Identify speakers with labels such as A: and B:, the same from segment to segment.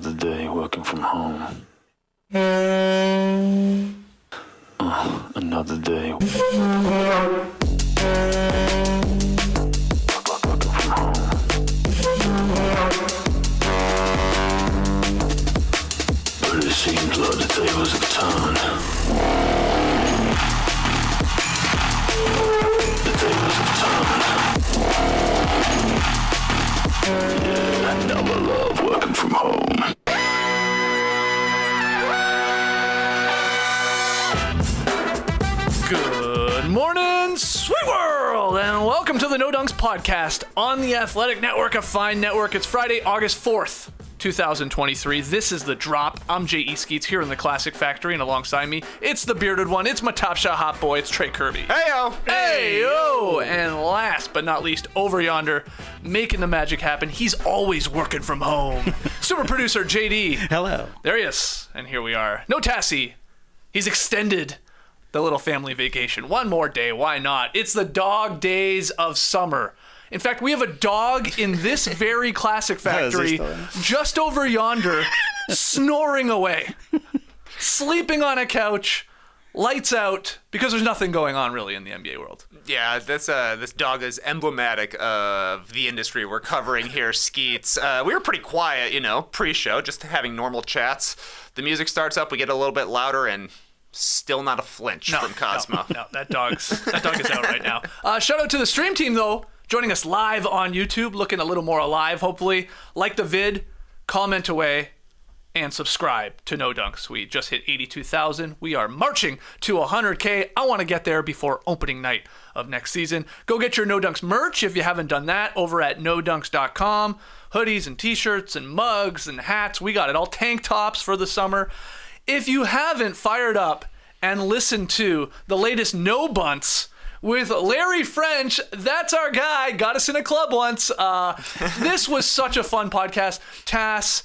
A: Another day working from home. Another day. Working from home. But it seems like the tables have turned. The tables have turned. Yeah, now I love working from home.
B: Good morning, sweet world, and welcome to the No Dunks podcast on the Athletic Network, a fine network. It's Friday, August 4th, 2023. This is The Drop. I'm J.E. Skeets here in the Classic Factory, and alongside me, it's the bearded one. It's my top shot hot boy. It's Trey Kirby.
C: Heyo!
B: Heyo! And last but not least, over yonder, making the magic happen. He's always working from home. Super producer J.D.
D: Hello.
B: There he is. And here we are. No Tassie. He's extended the little family vacation. One more day, why not? It's the dog days of summer. In fact, we have a dog in this very Classic Factory just over yonder, snoring away, sleeping on a couch, lights out, because there's nothing going on really in the NBA world.
C: Yeah, this dog is emblematic of the industry we're covering here, Skeets. We were pretty quiet, pre-show, just having normal chats. The music starts up, we get a little bit louder, and still not a flinch from Cosmo.
B: No, that dog is out right now. Shout out to the stream team, though, joining us live on YouTube, looking a little more alive, hopefully. Like the vid, comment away, and subscribe to No Dunks. We just hit 82,000. We are marching to 100K. I want to get there before opening night of next season. Go get your No Dunks merch if you haven't done that over at nodunks.com. Hoodies and t-shirts and mugs and hats. We got it all. Tank tops for the summer. If you haven't fired up and listened to the latest No Bunts with Larry French, that's our guy, got us in a club once. This was such a fun podcast. Tass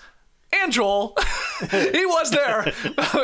B: and Joel, he was there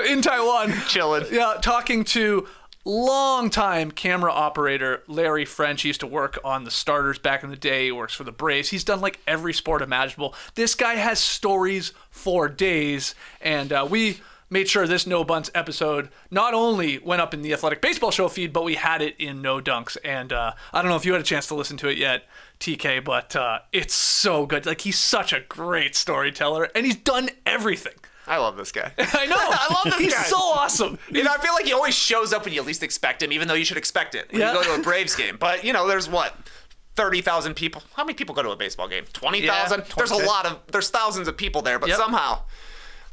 B: in Taiwan.
C: Chilling.
B: Yeah, talking to longtime camera operator Larry French. He used to work on the starters back in the day. He works for the Braves. He's done like every sport imaginable. This guy has stories for days, and we made sure this No Bunts episode not only went up in the Athletic Baseball Show feed, but we had it in No Dunks. And I don't know if you had a chance to listen to it yet, TK, but it's so good. Like, he's such a great storyteller, and he's done everything.
C: I love this guy.
B: I know.
C: I love this
B: He's
C: guy.
B: so awesome.
C: I feel like he always shows up when you least expect him, even though you should expect it when you go to a Braves game. But, there's what? 30,000 people. How many people go to a baseball game? 20,000?
B: Yeah,
C: there's thousands of people there, but somehow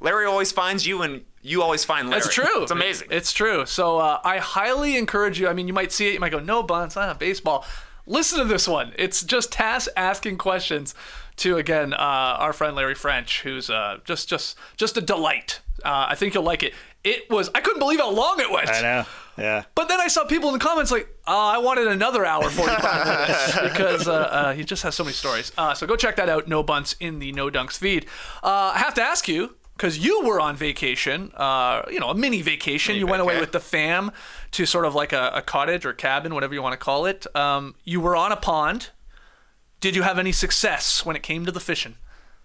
C: Larry always finds you and you always find Larry.
B: That's true.
C: It's amazing.
B: It's true. So I highly encourage you. I mean, you might see it. You might go, No Bunts, baseball. Listen to this one. It's just Tass asking questions to, again, our friend Larry French, who's just a delight. I think you'll like it. I couldn't believe how long it went.
D: I know. Yeah.
B: But then I saw people in the comments like, I wanted another hour, 45 minutes, because he just has so many stories. So go check that out, No Bunts, in the No Dunks feed. I have to ask you, because you were on vacation, a mini vacation. You went away with the fam to sort of like a cottage or cabin, whatever you want to call it. You were on a pond. Did you have any success when it came to the fishing?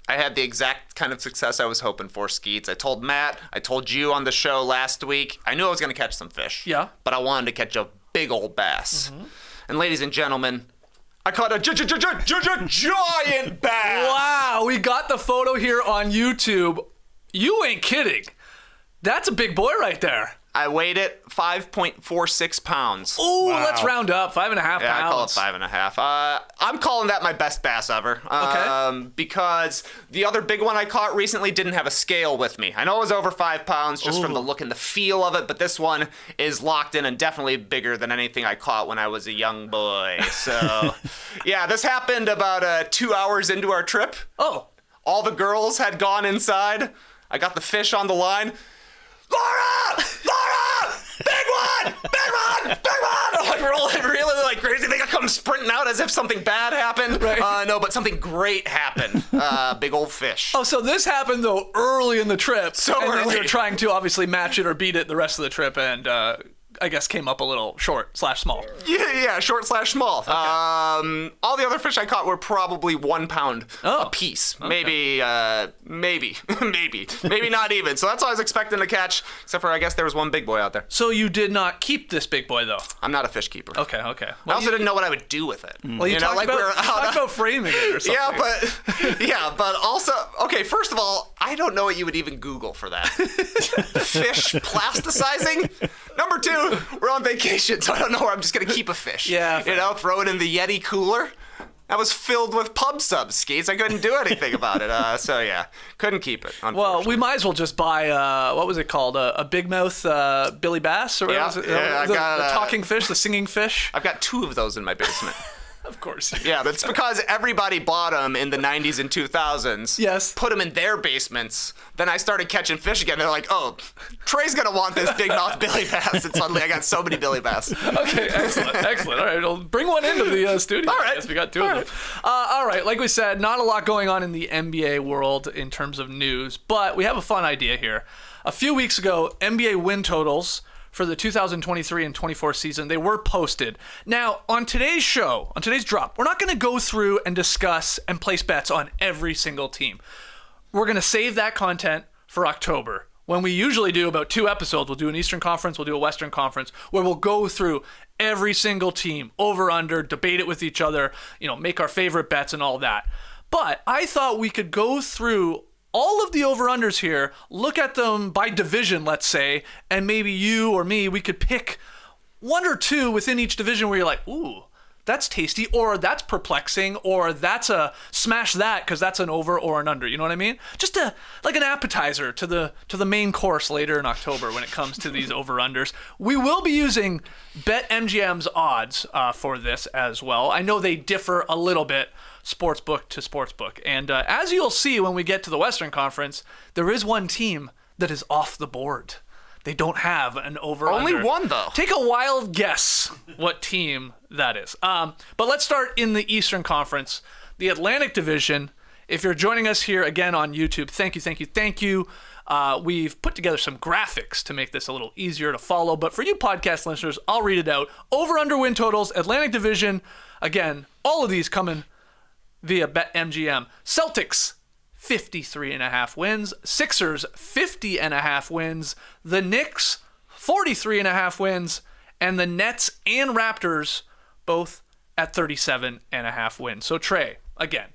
C: I had the exact kind of success I was hoping for, Skeets. I told Matt, I told you on the show last week, I knew I was going to catch some fish.
B: Yeah.
C: But I wanted to catch a big old bass. Mm-hmm. And ladies and gentlemen, I caught a giant bass.
B: Wow, we got the photo here on YouTube. You ain't kidding. That's a big boy right there.
C: I weighed it 5.46 pounds.
B: Ooh, wow. Let's round up. 5.5 pounds.
C: Yeah, I call it 5.5. I'm calling that my best bass ever.
B: Okay.
C: Because the other big one I caught recently didn't have a scale with me. I know it was over 5 pounds just from the look and the feel of it, but this one is locked in and definitely bigger than anything I caught when I was a young boy. So, yeah, this happened about 2 hours into our trip.
B: Oh.
C: All the girls had gone inside. I got the fish on the line. Laura! Big one! Like, we're all really like crazy. They come sprinting out as if something bad happened.
B: Right.
C: No, but something great happened. Big old fish.
B: Oh, so this happened, though, early in the trip.
C: So
B: and
C: early.
B: Then you're trying to obviously match it or beat it the rest of the trip and I guess, came up a little short/small.
C: Yeah, short/small.
B: Okay.
C: All the other fish I caught were probably 1 pound a piece.
B: Okay.
C: Maybe not even. So that's all I was expecting to catch, except for I guess there was one big boy out there.
B: So you did not keep this big boy, though?
C: I'm not a fish keeper.
B: Okay.
C: I
B: Well,
C: also didn't know what I would do with it.
B: Well, you talked about framing it or something.
C: Yeah, but also, okay, first of all, I don't know what you would even Google for that. Fish plasticizing? Number two, we're on vacation, so I don't know where I'm just going to keep a fish.
B: Yeah.
C: Throw it in the Yeti cooler. That was filled with pub subs, Skeets. I couldn't do anything about it. So, yeah, couldn't keep it,
B: Well, we might as well just buy, what was it called? A big mouth Billy Bass? Or
C: Yeah,
B: was it?
C: I got
B: the talking fish, the singing fish?
C: I've got 2 of those in my basement.
B: Of course.
C: Yeah, that's because everybody bought them in the 90s and 2000s.
B: Yes.
C: Put them in their basements. Then I started catching fish again. They're like, oh, Trey's going to want this big mouth Billy Bass. And suddenly I got so many Billy Bass.
B: Okay, excellent. All right, we'll bring one into the studio.
C: All right.
B: I guess we got 2 of them. All right, like we said, not a lot going on in the NBA world in terms of news, but we have a fun idea here. A few weeks ago, NBA win totals for the 2023 and 24 season, they were posted. Now, on today's show, on today's drop, we're not going to go through and discuss and place bets on every single team. We're going to save that content for October, when we usually do about 2 episodes. We'll do an Eastern Conference, we'll do a Western Conference, where we'll go through every single team, over, under, debate it with each other, make our favorite bets and all that. But I thought we could go through all of the over-unders here, look at them by division, let's say, and maybe you or me, we could pick 1 or 2 within each division where you're like, ooh, that's tasty, or that's perplexing, or that's a smash that because that's an over or an under. You know what I mean? Just like an appetizer to the main course later in October when it comes to these over-unders. We will be using BetMGM's odds for this as well. I know they differ a little bit sportsbook to sportsbook. And as you'll see when we get to the Western Conference, there is one team that is off the board. They don't have an over-under.
C: Only one, though.
B: Take a wild guess what team that is. But let's start in the Eastern Conference, the Atlantic Division. If you're joining us here again on YouTube, thank you. We've put together some graphics to make this a little easier to follow. But for you podcast listeners, I'll read it out. Over-under win totals, Atlantic Division. Again, all of these coming via BetMGM. Celtics, 53.5 wins. Sixers, 50.5 wins. The Knicks, 43.5 wins. And the Nets and Raptors, both at 37.5 wins. So Trey, again,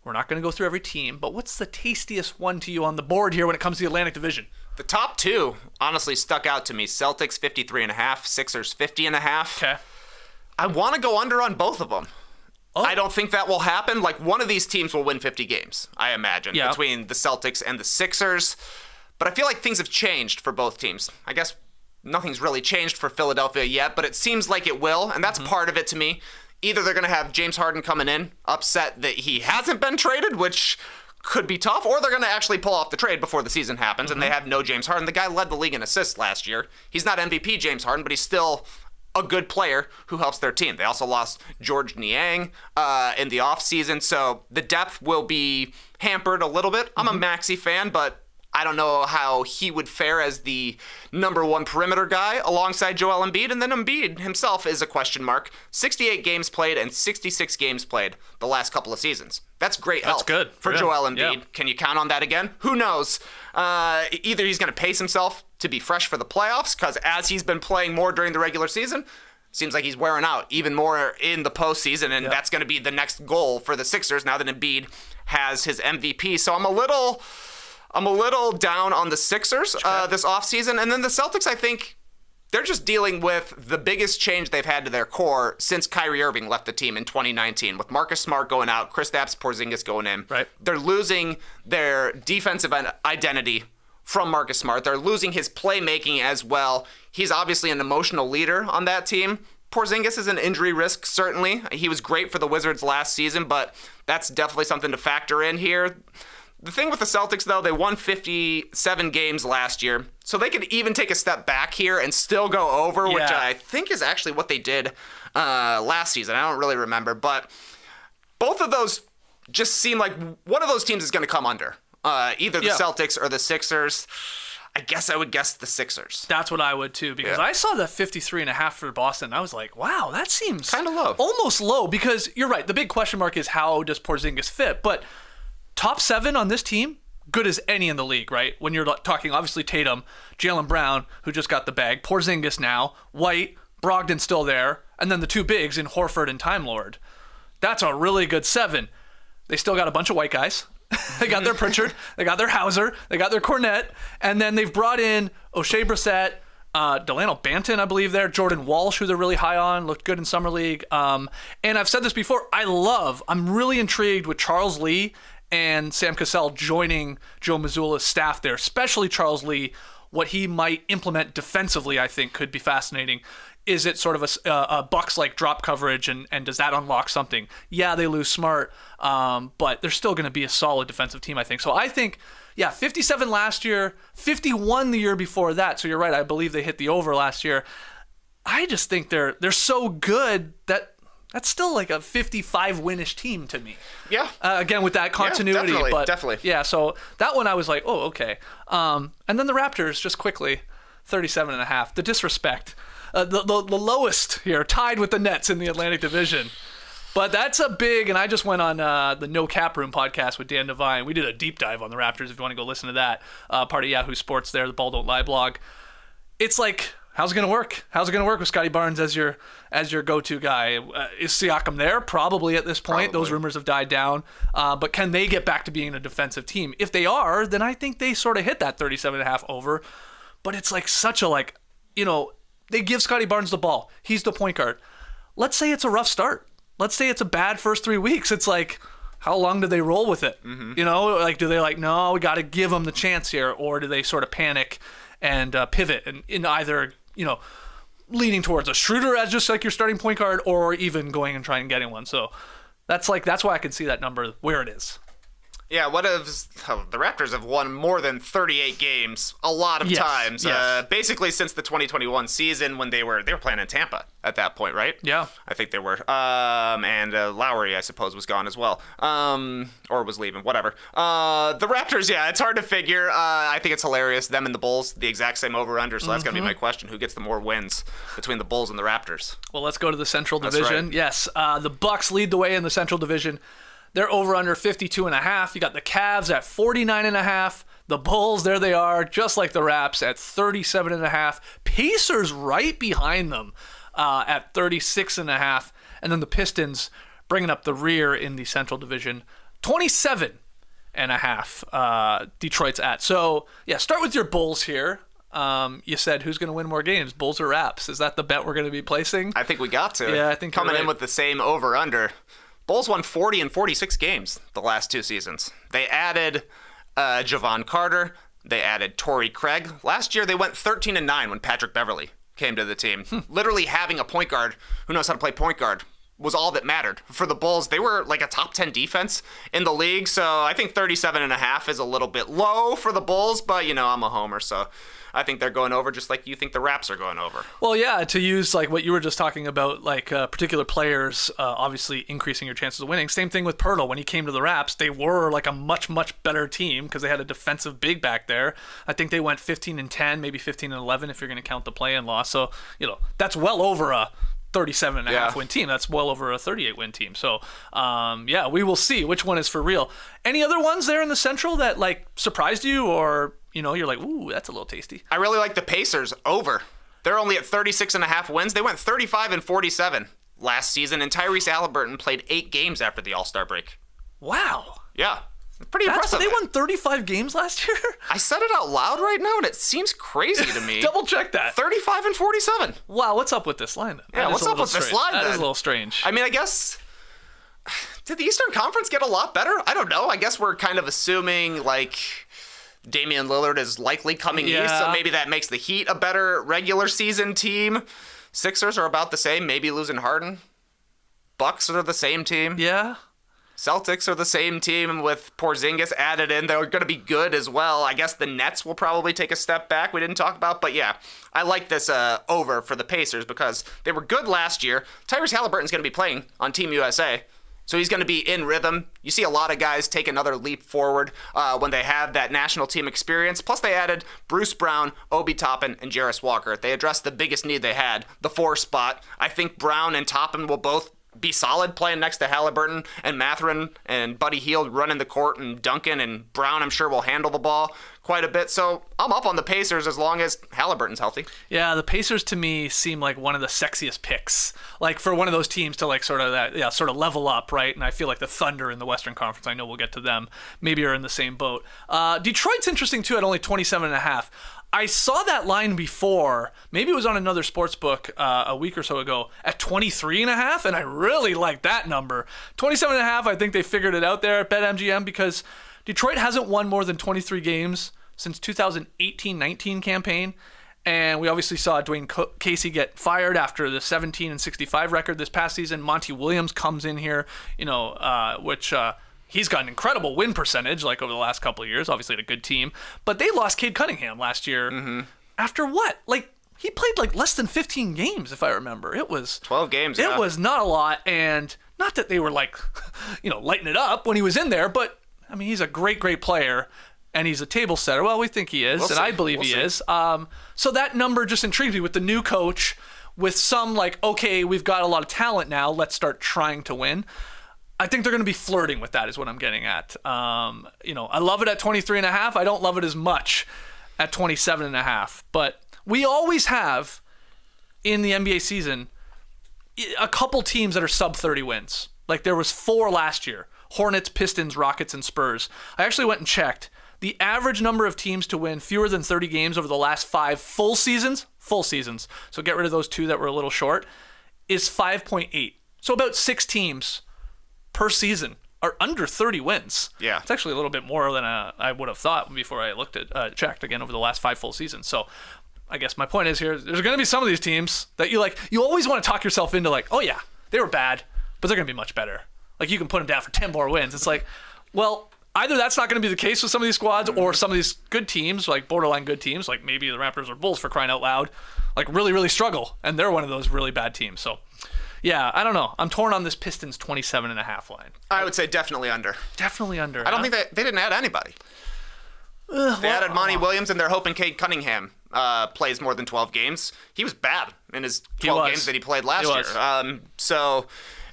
B: we're not going to go through every team, but what's the tastiest one to you on the board here when it comes to the Atlantic Division?
C: The top 2 honestly stuck out to me. Celtics, 53.5. Sixers, 50.5.
B: Okay.
C: I want to go under on both of them.
B: Oh.
C: I don't think that will happen. Like, one of these teams will win 50 games, I imagine,
B: Yeah.
C: between the Celtics and the Sixers. But I feel like things have changed for both teams. I guess nothing's really changed for Philadelphia yet, but it seems like it will, and that's part of it to me. Either they're going to have James Harden coming in, upset that he hasn't been traded, which could be tough, or they're going to actually pull off the trade before the season happens, and they have no James Harden. The guy led the league in assists last year. He's not MVP James Harden, but he's still a good player who helps their team. They also lost George Niang in the offseason, so the depth will be hampered a little bit. I'm a Maxey fan, but I don't know how he would fare as the number 1 perimeter guy alongside Joel Embiid, and then Embiid himself is a question mark. 68 games played and 66 games played the last couple of seasons. That's great help.
B: That's good
C: for
B: him.
C: Joel Embiid.
B: Yeah.
C: Can you count on that again? Who knows? Either he's going to pace himself to be fresh for the playoffs, because as he's been playing more during the regular season, seems like he's wearing out even more in the postseason, and that's going to be the next goal for the Sixers now that Embiid has his MVP. So I'm a little down on the Sixers this offseason. And then the Celtics, I think they're just dealing with the biggest change they've had to their core since Kyrie Irving left the team in 2019, with Marcus Smart going out, Kristaps Porzingis going in.
B: Right.
C: They're losing their defensive identity from Marcus Smart. They're losing his playmaking as well. He's obviously an emotional leader on that team. Porzingis is an injury risk, certainly. He was great for the Wizards last season, but that's definitely something to factor in here. The thing with the Celtics, though, they won 57 games last year, so they could even take a step back here and still go over, which I think is actually what they did last season. I don't really remember, but both of those just seem like one of those teams is going to come under, either the Celtics or the Sixers. I guess I would guess the Sixers.
B: That's what I would too, because I saw the 53.5 for Boston. And I was like, wow, that seems
C: kind of low.
B: Almost low, because you're right. The big question mark is how does Porzingis fit? But top 7 on this team, good as any in the league, right? When you're talking, obviously, Tatum, Jaylen Brown, who just got the bag, Porzingis now, White, Brogdon still there, and then the 2 bigs in Horford and Time Lord. That's a really good 7. They still got a bunch of white guys. They got their Pritchard, they got their Hauser, they got their Cornette, and then they've brought in O'Shea Brissett, Delano Banton, I believe there, Jordan Walsh, who they're really high on, looked good in Summer League. And I've said this before, I'm really intrigued with Charles Lee and Sam Cassell joining Joe Mazzulla's staff there, especially Charles Lee. What he might implement defensively, I think, could be fascinating. Is it sort of a Bucks-like drop coverage, and does that unlock something? Yeah, they lose Smart, but they're still going to be a solid defensive team, I think. So I think, 57 last year, 51 the year before that. So you're right, I believe they hit the over last year. I just think they're so good that that's still like a 55-winish team to me.
C: Yeah.
B: Again, with that continuity.
C: Yeah, definitely.
B: Yeah, so that one I was like, oh, okay. And then the Raptors, just quickly, 37.5. The disrespect. The lowest here, tied with the Nets in the Atlantic Division. But that's a big, and I just went on the No Cap Room podcast with Dan Devine. We did a deep dive on the Raptors if you want to go listen to that. Part of Yahoo Sports there, the Ball Don't Lie blog. It's like, how's it going to work? How's it going to work with Scotty Barnes as your go-to guy? Is Siakam there? Probably at this point. Those rumors have died down. But can they get back to being a defensive team? If they are, then I think they sort of hit that 37.5 over. But it's like such a they give Scotty Barnes the ball. He's the point guard. Let's say it's a rough start. Let's say it's a bad first 3 weeks. It's like, how long do they roll with it? Mm-hmm. Do they no, we got to give them the chance here? Or do they sort of panic and pivot and in either, leaning towards a Schroeder as just like your starting point guard, or even going and trying and getting one? So that's why I can see that number where it is.
C: Yeah, the Raptors have won more than 38 games a lot of times.
B: Yes.
C: Basically since the 2021 season when they were playing in Tampa at that point, right?
B: Yeah.
C: I think they were. And Lowry, I suppose, was gone as well. Or was leaving, whatever. The Raptors, it's hard to figure. I think it's hilarious. Them and the Bulls, the exact same over-under, so that's going to be my question. Who gets the more wins between the Bulls and the Raptors?
B: Well, let's go to the Central Division.
C: That's right.
B: Yes, the Bucks lead the way in the Central Division. They're over under 52.5. You got the Cavs at 49.5. The Bulls, there they are, just like the Raps at 37.5. Pacers right behind them at 36.5. And then the Pistons bringing up the rear in the Central Division, 27.5. Detroit's at. So, start with your Bulls here. You said who's going to win more games, Bulls or Raps? Is that the bet we're going to be placing?
C: I think we got to.
B: Yeah, I think
C: coming
B: in
C: with the same over-under. Bulls won 40 and 46 games the last 2 seasons. They added Javon Carter. They added Torrey Craig. Last year, they went 13-9 when Patrick Beverley came to the team. Literally having a point guard who knows how to play point guard was all that mattered. For the Bulls, they were like a top 10 defense in the league, so I think 37.5 is a little bit low for the Bulls, but, I'm a homer, so I think they're going over just like you think the Raps are going over.
B: Well, yeah, to use like what you were just talking about, like particular players obviously increasing your chances of winning. Same thing with Pirtle. When he came to the Raps, they were like a much, much better team because they had a defensive big back there. I think they went 15-10, maybe 15-11 if you're going to count the play-in loss. So, that's well over a 37.5 win team. That's well over a 38 win team. So, we will see which one is for real. Any other ones there in the Central that like surprised you, or you're like, ooh, that's a little tasty?
C: I really like the Pacers over. They're only at 36.5 wins. They went 35-47 last season, and Tyrese Halliburton played 8 games after the All-Star break.
B: Wow.
C: Yeah. Pretty impressive.
B: They won 35 games last year?
C: I said it out loud right now, and it seems crazy to me.
B: Double check that.
C: 35-47.
B: Wow, what's up with this line then?
C: Yeah, what's up with this line then?
B: That is a little strange.
C: I mean, I guess, did the Eastern Conference get a lot better? I don't know. I guess we're kind of assuming, like, Damian Lillard is likely coming east, so maybe that makes the Heat a better regular season team. Sixers are about the same, maybe losing Harden. Bucks are the same team.
B: Yeah.
C: Celtics are the same team with Porzingis added in. They're going to be good as well. I guess the Nets will probably take a step back we didn't talk about. But yeah, I like this over for the Pacers because they were good last year. Tyrese Halliburton's going to be playing on Team USA. So he's going to be in rhythm. You see a lot of guys take another leap forward when they have that national team experience. Plus, they added Bruce Brown, Obi Toppin, and Jarris Walker. They addressed the biggest need they had, the 4 spot. I think Brown and Toppin will both be solid playing next to Halliburton and Mathurin and Buddy Hield running the court, and Duncan and Brown, I'm sure, will handle the ball quite a bit. So I'm up on the Pacers as long as Halliburton's healthy.
B: Yeah, the Pacers to me seem like one of the sexiest picks, like for one of those teams to like sort of level up, right? And I feel like the Thunder in the Western Conference, I know we'll get to them, maybe are in the same boat. Detroit's interesting too at only 27.5. I saw that line before, maybe it was on another sports book a week or so ago, at 23.5, and I really like that number. 27.5, I think they figured it out there at BetMGM, because Detroit hasn't won more than 23 games since 2018-19 campaign, and we obviously saw Dwayne Casey get fired after the 17-65 record this past season. Monty Williams comes in here, which... He's got an incredible win percentage, like over the last couple of years. Obviously, had a good team, but they lost Cade Cunningham last year. After what? Like he played like less than 15 games, if I remember. It was
C: 12 games.
B: It was not a lot, and not that they were like, lighting it up when he was in there. But I mean, he's a great player, and he's a table setter. Well, we think he is, and I believe he is. So that number just intrigued me with the new coach, with some like, okay, we've got a lot of talent now. Let's start trying to win. I think they're going to be flirting with that is what I'm getting at. I love it at 23.5. I don't love it as much at 27.5. But we always have, in the NBA season, a couple teams that are sub 30 wins. Like there was 4 last year. Hornets, Pistons, Rockets, and Spurs. I actually went and checked. The average number of teams to win fewer than 30 games over the last 5 full seasons, so get rid of those 2 that were a little short, is 5.8. So about 6 teams per season are under 30 wins.
C: Yeah.
B: It's actually a little bit more than I would have thought before I checked again over the last 5 full seasons. So I guess my point is here, there's going to be some of these teams that you always want to talk yourself into like, oh yeah, they were bad, but they're going to be much better. Like you can put them down for 10 more wins. It's like, well, either that's not going to be the case with some of these squads, or some of these good teams, like borderline good teams, like maybe the Raptors or Bulls for crying out loud, like really, really struggle. And they're one of those really bad teams. So yeah, I don't know. I'm torn on this Pistons 27.5 line.
C: I would say definitely under.
B: Definitely under.
C: I don't think they didn't add anybody. They added Monty Williams, and they're hoping Cade Cunningham plays more than 12 games. He was bad in his 12 games that he played last year. So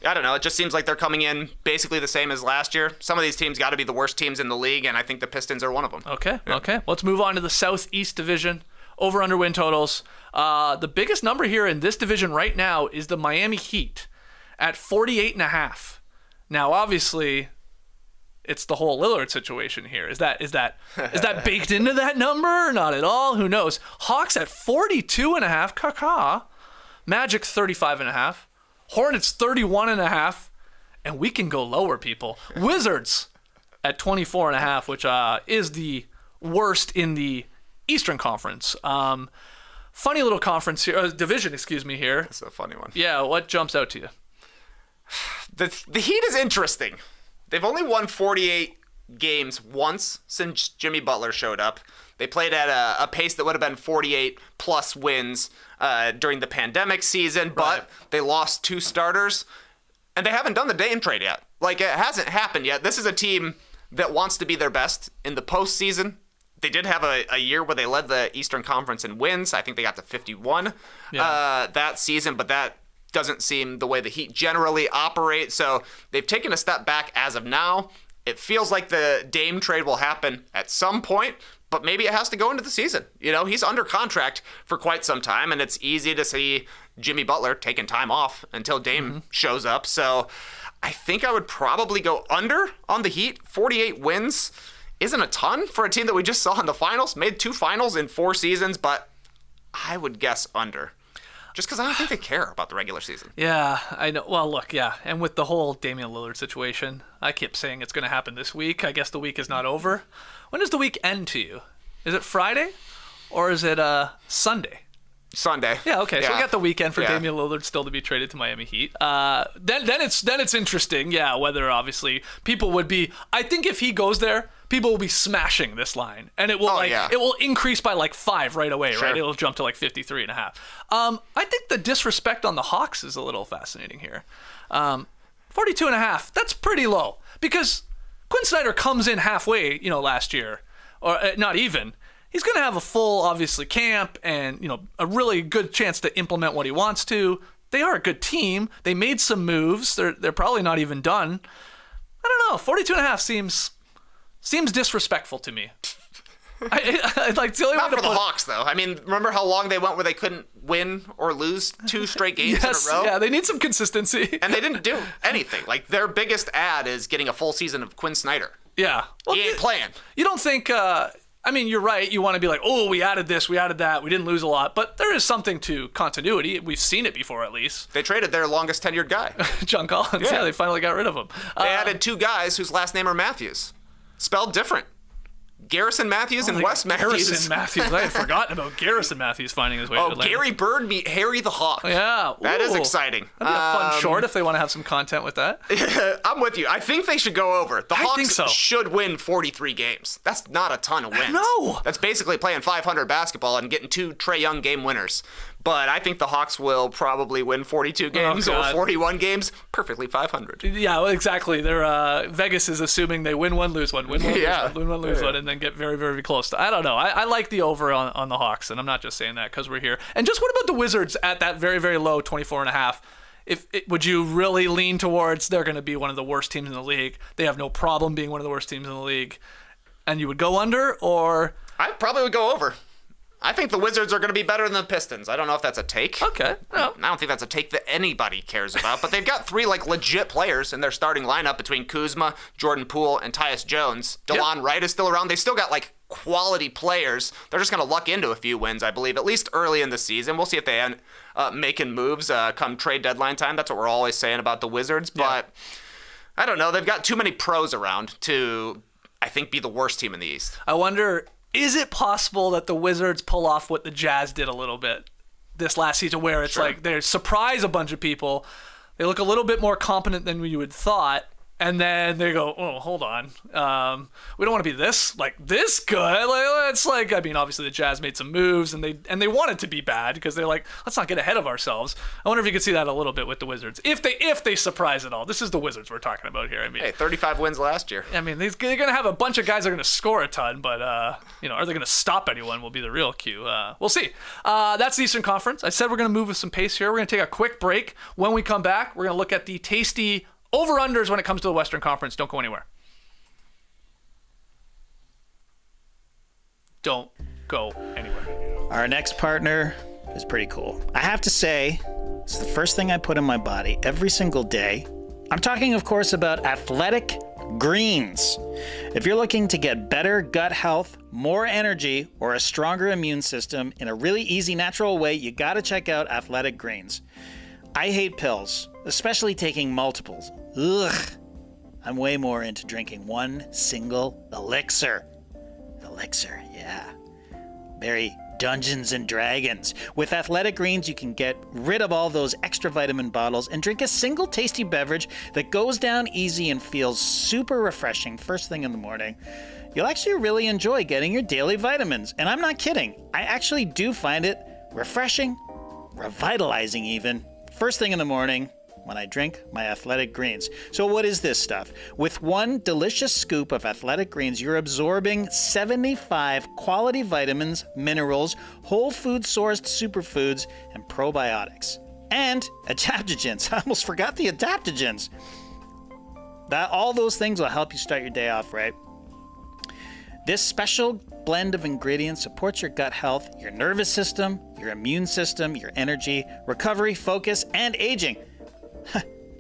C: I don't know. It just seems like they're coming in basically the same as last year. Some of these teams got to be the worst teams in the league, and I think the Pistons are one of them.
B: Okay. Let's move on to the Southeast Division. Over-under win totals. The biggest number here in this division right now is the Miami Heat at 48.5. Now, obviously, it's the whole Lillard situation here. Is that baked into that number or not at all? Who knows? Hawks at 42.5. Caca. Magic 35.5. Hornets 31.5. And we can go lower, people. Wizards at 24.5, which is the worst in the Eastern Conference. Funny little conference here, division, here.
C: That's a funny one.
B: Yeah, what jumps out to you?
C: The Heat is interesting. They've only won 48 games once since Jimmy Butler showed up. They played at a pace that would have been 48 plus wins during the pandemic season, but they lost 2 starters, and they haven't done the Dame trade yet. Like, it hasn't happened yet. This is a team that wants to be their best in the postseason. They did have a year where they led the Eastern Conference in wins. I think they got to 51 that season, but that doesn't seem the way the Heat generally operate. So they've taken a step back as of now. It feels like the Dame trade will happen at some point, but maybe it has to go into the season. He's under contract for quite some time, and it's easy to see Jimmy Butler taking time off until Dame shows up. So I think I would probably go under on the Heat. 48 wins isn't a ton for a team that we just saw in the finals. Made 2 finals in 4 seasons, but I would guess under. Just because I don't think they care about the regular season.
B: Yeah, I know. Well, look, yeah. And with the whole Damian Lillard situation, I keep saying it's going to happen this week. I guess the week is not over. When does the week end to you? Is it Friday or is it Sunday?
C: Sunday.
B: Yeah, okay. So we got the weekend for Damian Lillard still to be traded to Miami Heat. Then it's interesting, whether obviously people would be. I think if he goes there, people will be smashing this line, and it will it will increase by like 5 right away, right? It'll jump to like 53.5. I think the disrespect on the Hawks is a little fascinating here. 42.5, that's pretty low. Because Quinn Snyder comes in halfway, last year. Or not even. He's going to have a full, obviously, camp and, a really good chance to implement what he wants to. They are a good team. They made some moves. They're probably not even done. I don't know. 42.5 seems disrespectful to me. I like the only
C: Not
B: way
C: for the Hawks, though. I mean, remember how long they went where they couldn't win or lose 2 straight games in a row?
B: Yeah, they need some consistency.
C: And they didn't do anything. Like, their biggest ad is getting a full season of Quinn Snyder.
B: Yeah. Well,
C: He ain't playing.
B: You don't think... you're right. You want to be like, oh, we added this, we added that, we didn't lose a lot. But there is something to continuity. We've seen it before, at least.
C: They traded their longest tenured guy.
B: John Collins. Yeah, they finally got rid of him.
C: They added 2 guys whose last name are Matthews. Spelled different. Garrison Matthews and Wes Matthews.
B: Garrison Matthews. I had forgotten about Garrison Matthews finding his way to Atlanta.
C: Gary Bird meet Harry the Hawk.
B: Yeah.
C: That is exciting.
B: That'd be a fun short if they want to have some content with that.
C: I'm with you. I think they should go over. The Hawks
B: think so.
C: should win 43 games. That's not a ton of wins.
B: No.
C: That's basically playing 500 basketball and getting 2 Trae Young game winners. But I think the Hawks will probably win 42 games or 41 games, perfectly 500.
B: Yeah, well, exactly. They're Vegas is assuming they win one, lose one, win one, lose one, and then get very, very close. I don't know. I like the over on the Hawks, and I'm not just saying that because we're here. And just what about the Wizards at that very, very low 24.5? Would you really lean towards they're going to be one of the worst teams in the league? They have no problem being one of the worst teams in the league, and you would go under, or
C: I probably would go over. I think the Wizards are going to be better than the Pistons. I don't know if that's a take.
B: Okay. No.
C: I don't think that's a take that anybody cares about, but they've got 3 legit players in their starting lineup between Kuzma, Jordan Poole, and Tyus Jones. DeLon Wright is still around. They still got quality players. They're just going to luck into a few wins, I believe, at least early in the season. We'll see if they end making moves come trade deadline time. That's what we're always saying about the Wizards, but I don't know. They've got too many pros around to, I think, be the worst team in the East.
B: I wonder, is it possible that the Wizards pull off what the Jazz did a little bit this last season, where it's like they surprise a bunch of people, they look a little bit more competent than you would thought, and then they go, oh, hold on, we don't want to be this good. It's obviously the Jazz made some moves, and they wanted to be bad because they're like, let's not get ahead of ourselves. I wonder if you could see that a little bit with the Wizards, if they surprise at all. This is the Wizards we're talking about here. Hey,
C: 35 wins last year.
B: They're going to have a bunch of guys that are going to score a ton, but are they going to stop anyone will be the real cue. We'll see. That's the Eastern Conference. I said we're going to move with some pace here. We're going to take a quick break. When we come back, we're going to look at the tasty over-unders when it comes to the Western Conference. Don't go anywhere. Don't go anywhere.
D: Our next partner is pretty cool. I have to say, it's the first thing I put in my body every single day. I'm talking, of course, about Athletic Greens. If you're looking to get better gut health, more energy, or a stronger immune system in a really easy, natural way, you gotta check out Athletic Greens. I hate pills, especially taking multiples. Ugh. I'm way more into drinking one single elixir. Elixir, yeah. Very Dungeons and Dragons. With Athletic Greens, you can get rid of all those extra vitamin bottles and drink a single tasty beverage that goes down easy and feels super refreshing first thing in the morning. You'll actually really enjoy getting your daily vitamins. And I'm not kidding. I actually do find it refreshing, revitalizing even, first thing in the morning when I drink my Athletic Greens. So what is this stuff? With one delicious scoop of Athletic Greens, you're absorbing 75 quality vitamins, minerals, whole food sourced superfoods, and probiotics. And adaptogens. I almost forgot the adaptogens. All those things will help you start your day off right. This special blend of ingredients supports your gut health, your nervous system, your immune system, your energy, recovery, focus, and aging.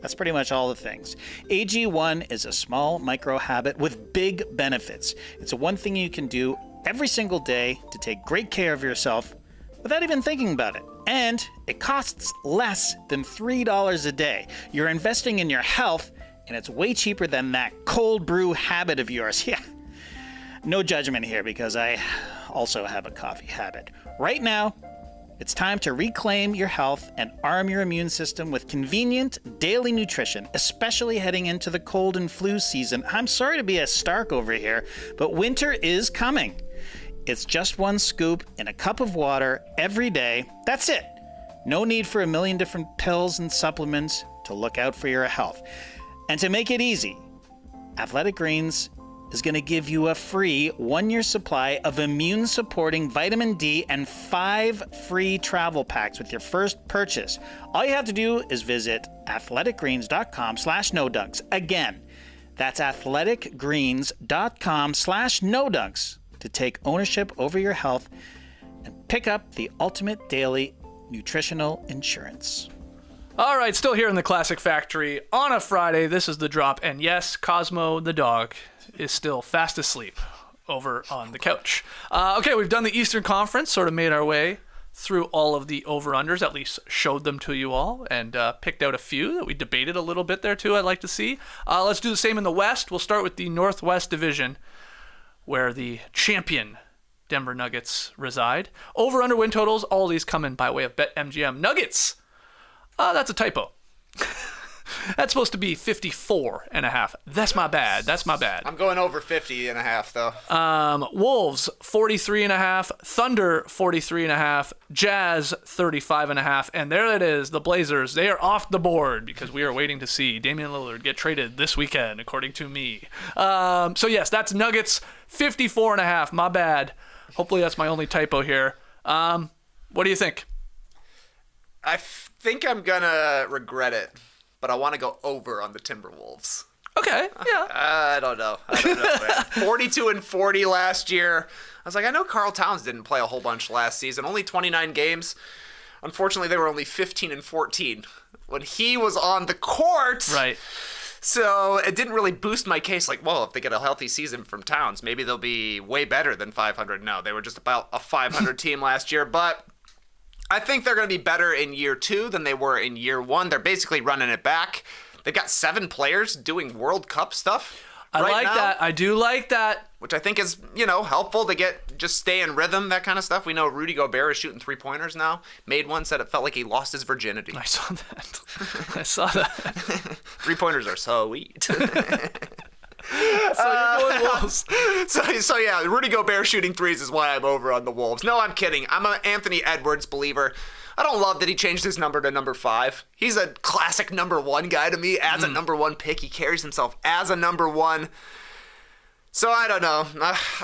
D: That's pretty much all the things. AG1 is a small micro habit with big benefits. It's one thing you can do every single day to take great care of yourself without even thinking about it. And it costs less than $3 a day. You're investing in your health, and it's way cheaper than that cold brew habit of yours. Yeah. No judgment here because I also have a coffee habit. Right now, it's time to reclaim your health and arm your immune system with convenient daily nutrition, especially heading into the cold and flu season. I'm sorry to be a Stark over here, but winter is coming. It's just one scoop in a cup of water every day. That's it. No need for a million different pills and supplements to look out for your health. And to make it easy, Athletic Greens is going to give you a free 1-year supply of immune-supporting vitamin D and 5 free travel packs with your first purchase. All you have to do is visit athleticgreens.com/nodunks. Again, that's athleticgreens.com/nodunks to take ownership over your health and pick up the ultimate daily nutritional insurance.
B: All right, still here in the Classic Factory on a Friday. This is The Drop. And yes, Cosmo the dog is still fast asleep over on the couch. Okay, we've done the Eastern Conference, sort of made our way through all of the over-unders, at least showed them to you all, and picked out a few that we debated a little bit there too, I'd like to see. Let's do the same in the West. We'll start with the Northwest Division, where the champion Denver Nuggets reside. Over-under win totals, all these come in by way of BetMGM. Nuggets! That's a typo. That's supposed to be 54.5. That's my bad.
C: I'm going over 50.5 though.
B: Wolves 43.5, Thunder 43.5, Jazz 35.5, and there it is. The Blazers, they are off the board because we are waiting to see Damian Lillard get traded this weekend, according to me. So yes, that's Nuggets 54.5. My bad. Hopefully that's my only typo here. What do you think?
C: I think I'm gonna regret it, but I want to go over on the Timberwolves.
B: Okay, yeah.
C: I don't know, man. 42-40 last year. I was like, I know Karl Towns didn't play a whole bunch last season, only 29 games. Unfortunately, they were only 15-14 when he was on the court.
B: Right.
C: So it didn't really boost my case. Like, well, if they get a healthy season from Towns, maybe they'll be way better than 500. No, they were just about a 500 team last year, but I think they're going to be better in year 2 than they were in year 1. They're basically running it back. They've got 7 players doing World Cup stuff.
B: I
C: right
B: like
C: now,
B: that. I do like that.
C: which I think is, helpful to just stay in rhythm, that kind of stuff. We know Rudy Gobert is shooting 3-pointers now. Made one, said it felt like he lost his virginity.
B: I saw that.
C: 3-pointers are so sweet.
B: So you're going Wolves.
C: So yeah, Rudy Gobert shooting threes is why I'm over on the Wolves. No, I'm kidding. I'm an Anthony Edwards believer. I don't love that he changed his number to number 5. He's a classic number 1 guy to me. As a number 1 pick, he carries himself as a number 1. So I don't know.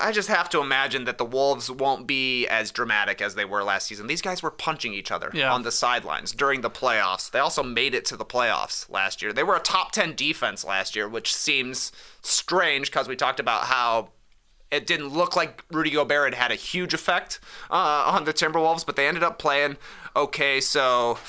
C: I just have to imagine that the Wolves won't be as dramatic as they were last season. These guys were punching each other on the sidelines during the playoffs. They also made it to the playoffs last year. They were a top 10 defense last year, which seems strange because we talked about how it didn't look like Rudy Gobert had a huge effect on the Timberwolves, but they ended up playing okay. So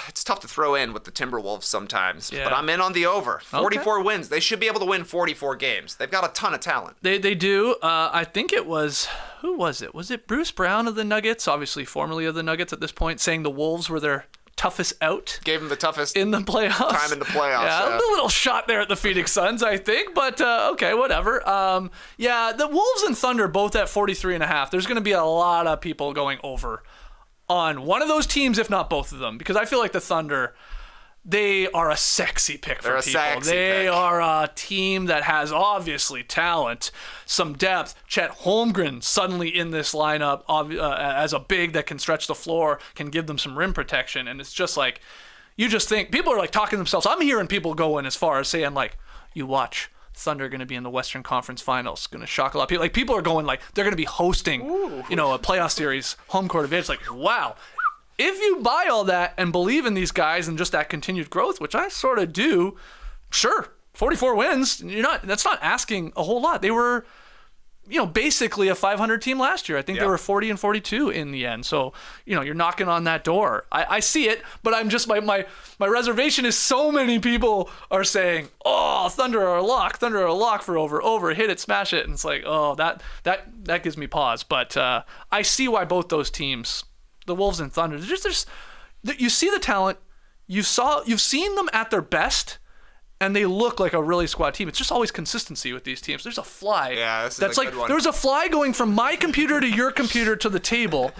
C: it's tough to throw in with the Timberwolves sometimes, but I'm in on the over. 44 wins. They should be able to win 44 games. They've got a ton of talent.
B: They do. I think it was, who was it? Was it Bruce Brown of the Nuggets, obviously formerly of the Nuggets at this point, saying the Wolves were their toughest out?
C: Gave them the toughest
B: in the playoffs.
C: Time in the playoffs.
B: Yeah, a little shot there at the Phoenix Suns, I think, but okay, whatever. Yeah, the Wolves and Thunder both at 43.5. There's going to be a lot of people going over on one of those teams, if not both of them, because I feel like the Thunder, they are a sexy pick for people. They are a team that has obviously talent, some depth. Chet Holmgren suddenly in this lineup as a big that can stretch the floor, can give them some rim protection, and it's just like, you just think, people are like talking to themselves. I'm hearing people going as far as saying like, you watch, Thunder are going to be in the Western Conference Finals, going to shock a lot of people. Like, people are going like they're going to be hosting, a playoff series, home court advantage. Like, wow. If you buy all that and believe in these guys and just that continued growth, which I sort of do, sure, 44 wins. That's not asking a whole lot. They were, basically a 500 team last year. I think they were 40-42 in the end. So, you're knocking on that door. I see it, but I'm just, my reservation is so many people are saying, oh, Thunder are a lock for over, hit it, smash it. And it's like, oh, that gives me pause. But I see why both those teams, the Wolves and Thunder, you see the talent, you've seen them at their best, and they look like a really squad team. It's just always consistency with these teams. There's a fly.
C: Yeah, this is a good one.
B: There's a fly going from my computer to your computer to the table.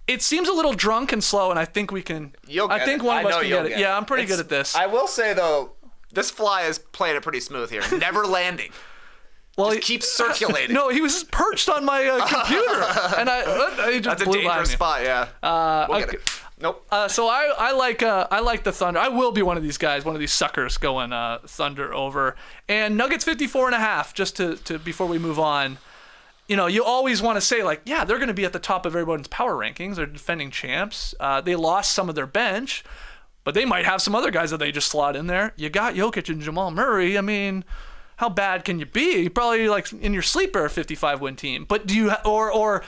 B: It seems a little drunk and slow, and I think we can. I think one of us can get it. Yeah, I'm pretty good at this.
C: I will say though, this fly is playing it pretty smooth here, never landing. Well, he keeps circulating.
B: No, he was perched on my computer, and I just
C: That's
B: blew
C: a dangerous
B: by me.
C: spot. Yeah.
B: Okay.
C: Nope.
B: So I like the Thunder. I will be one of these guys, one of these suckers going Thunder over. And Nuggets 54.5. Just to before we move on, you always want to say like, yeah, they're going to be at the top of everyone's power rankings. They're defending champs. They lost some of their bench, but they might have some other guys that they just slot in there. You got Jokic and Jamal Murray. I mean, how bad can you be? You probably like in your sleeper a 55-win team. But do you or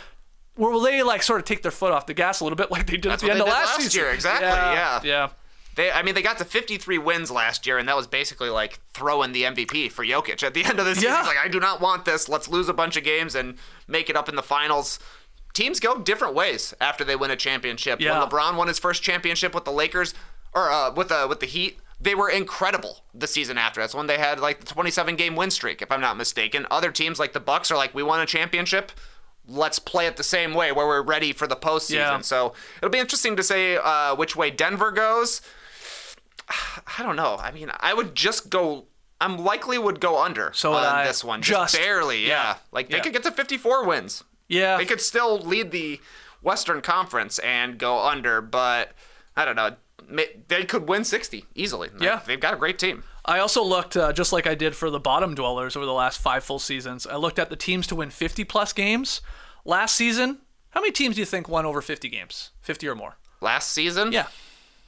B: will they like sort of take their foot off the gas a little bit like they did at the end of last season?
C: Year? Exactly. Yeah.
B: Yeah.
C: They got to 53 wins last year, and that was basically like throwing the MVP for Jokic at the end of the season.
B: Yeah.
C: He's like, I do not want this. Let's lose a bunch of games and make it up in the finals. Teams go different ways after they win a championship.
B: Yeah.
C: When LeBron won his first championship with the Lakers, or with the Heat, they were incredible the season after. That's when they had like the 27-game win streak, if I'm not mistaken. Other teams like the Bucks are like, we won a championship. Let's play it the same way where we're ready for the postseason. Yeah. So it'll be interesting to say which way Denver goes. I don't know. I mean, I'm likely would go under on this one. Just barely, yeah. Like, they could get to 54 wins.
B: Yeah.
C: They could still lead the Western Conference and go under, but I don't know. They could win 60 easily.
B: Yeah.
C: They've got a great team.
B: I also looked, just like I did for the bottom dwellers over the last 5 full seasons, I looked at the teams to win 50-plus games. Last season, how many teams do you think won over 50 games? 50 or more?
C: Last season?
B: Yeah.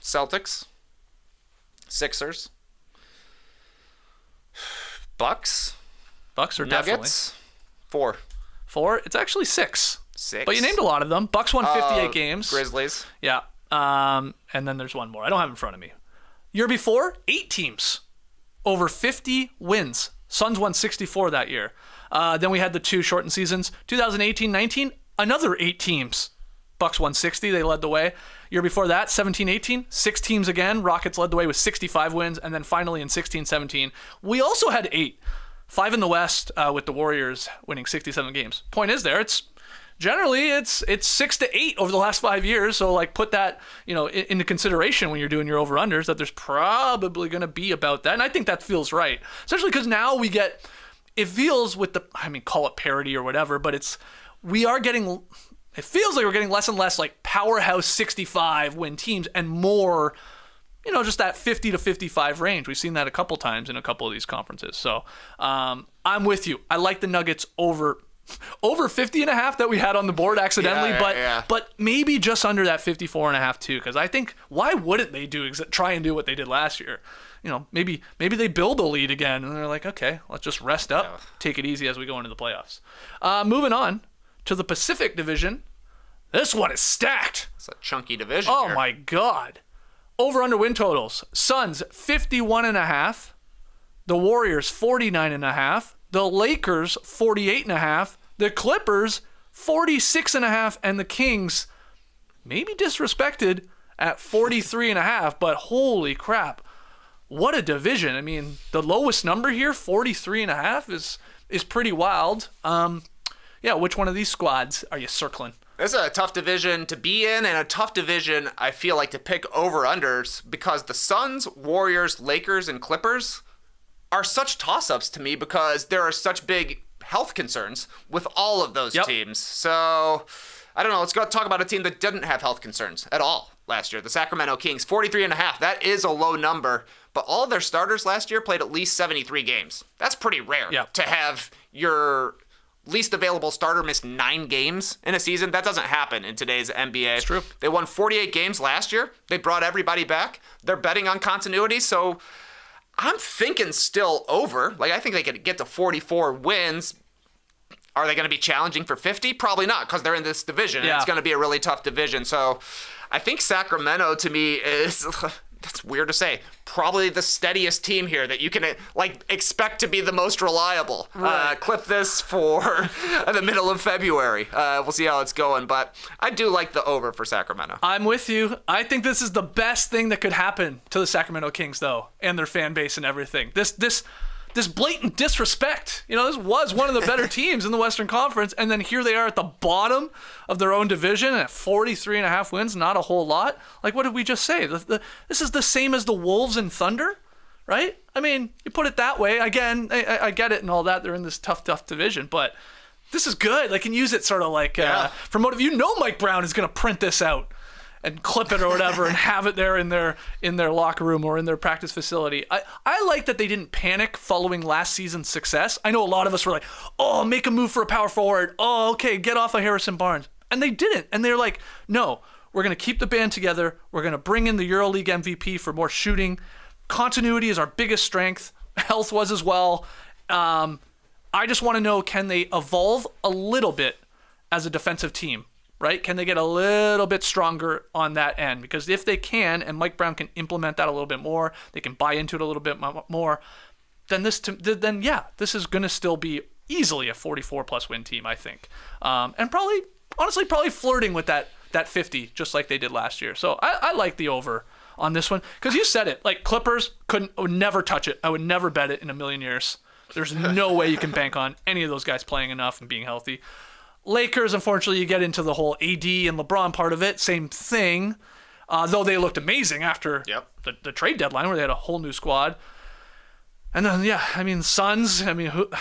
C: Celtics. Sixers. Bucks.
B: Bucks are
C: Nuggets.
B: Definitely. 4. It's actually 6.
C: 6.
B: But you named a lot of them. Bucks won 58 games.
C: Grizzlies.
B: Yeah. And then there's one more. I don't have it in front of me. Year before, 8 teams over 50 wins. Suns won 64 that year. Then we had the 2 shortened seasons. 2018-19, another 8 teams. Bucks won 60. They led the way. Year before that, 17-18, 6 teams again. Rockets led the way with 65 wins. And then finally in 16-17, we also had 8. 5 in the West with the Warriors winning 67 games. Point is there, it's 6 to 8 over the last 5 years. So like put that, into consideration when you're doing your over-unders, that there's probably going to be about that. And I think that feels right. Especially because now it feels with call it parity or whatever, but it feels like we're getting less and less like powerhouse 65 win teams and more, just that 50 to 55 range. We've seen that a couple times in a couple of these conferences. So I'm with you. I like the Nuggets over 50.5 that we had on the board accidentally, but maybe just under that 54.5 too. Because I think, why wouldn't they try and do what they did last year? Maybe they build a lead again and they're like, okay, let's just rest up, take it easy as we go into the playoffs. Moving on to the Pacific Division. This one is stacked.
C: It's a chunky division.
B: Oh my God. Over under win totals. Suns 51.5. The Warriors 49.5. The Lakers 48.5. The Clippers 46.5. And the Kings maybe disrespected at 43.5. But holy crap. What a division. I mean, the lowest number here, 43.5, is pretty wild. Which one of these squads are you circling?
C: This is a tough division to be in, and a tough division, I feel like, to pick over-unders, because the Suns, Warriors, Lakers, and Clippers are such toss-ups to me because there are such big health concerns with all of those teams. So, I don't know. Let's go talk about a team that didn't have health concerns at all last year. The Sacramento Kings, 43.5. That is a low number, but all of their starters last year played at least 73 games. That's pretty rare to have your least available starter missed 9 games in a season. That doesn't happen in today's NBA.
B: It's true.
C: They won 48 games last year. They brought everybody back. They're betting on continuity, so I'm thinking still over. Like, I think they could get to 44 wins. Are they going to be challenging for 50? Probably not, because they're in this division. And it's going to be a really tough division. So I think Sacramento, to me, is... That's weird to say. Probably the steadiest team here that you can expect to be the most reliable.
B: Right.
C: Clip this for the middle of February. We'll see how it's going, but I do like the over for Sacramento.
B: I'm with you. I think this is the best thing that could happen to the Sacramento Kings, though, and their fan base and everything. This blatant disrespect. This was one of the better teams in the Western Conference, and then here they are at the bottom of their own division at 43.5 wins, not a whole lot. Like, what did we just say? This is the same as the Wolves and Thunder, right? I mean, you put it that way. Again, I get it and all that. They're in this tough division, but this is good. They can use it sort of like for motive. Mike Brown is going to print this out and clip it or whatever and have it there in their locker room or in their practice facility. I like that they didn't panic following last season's success. I know a lot of us were like, oh, make a move for a power forward. Oh, okay, get off of Harrison Barnes. And they didn't. And they're like, no, we're going to keep the band together. We're going to bring in the EuroLeague MVP for more shooting. Continuity is our biggest strength. Health was as well. I just want to know, can they evolve a little bit as a defensive team? Right? Can they get a little bit stronger on that end? Because if they can, and Mike Brown can implement that a little bit more, they can buy into it a little bit more, then this is going to still be easily a 44-plus win team, I think. And probably flirting with that 50, just like they did last year. So I like the over on this one. Because you said it, like Clippers would never touch it. I would never bet it in a million years. There's no way you can bank on any of those guys playing enough and being healthy. Lakers, unfortunately, you get into the whole AD and LeBron part of it. Same thing. Though they looked amazing after the trade deadline where they had a whole new squad. And then, Suns.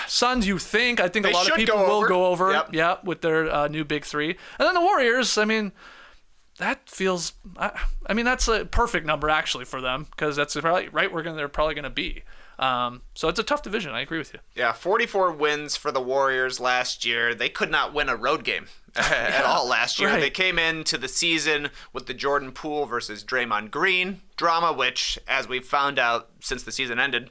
B: Suns, you think. I think a lot of people will go over. Yep. With their new big three. And then the Warriors, that feels... that's a perfect number, actually, for them. Because that's probably right where they're probably going to be. So it's a tough division. I agree with you.
C: Yeah, 44 wins for the Warriors last year. They could not win a road game at all last year.
B: Right.
C: They came into the season with the Jordan Poole versus Draymond Green drama, which, as we found out since the season ended,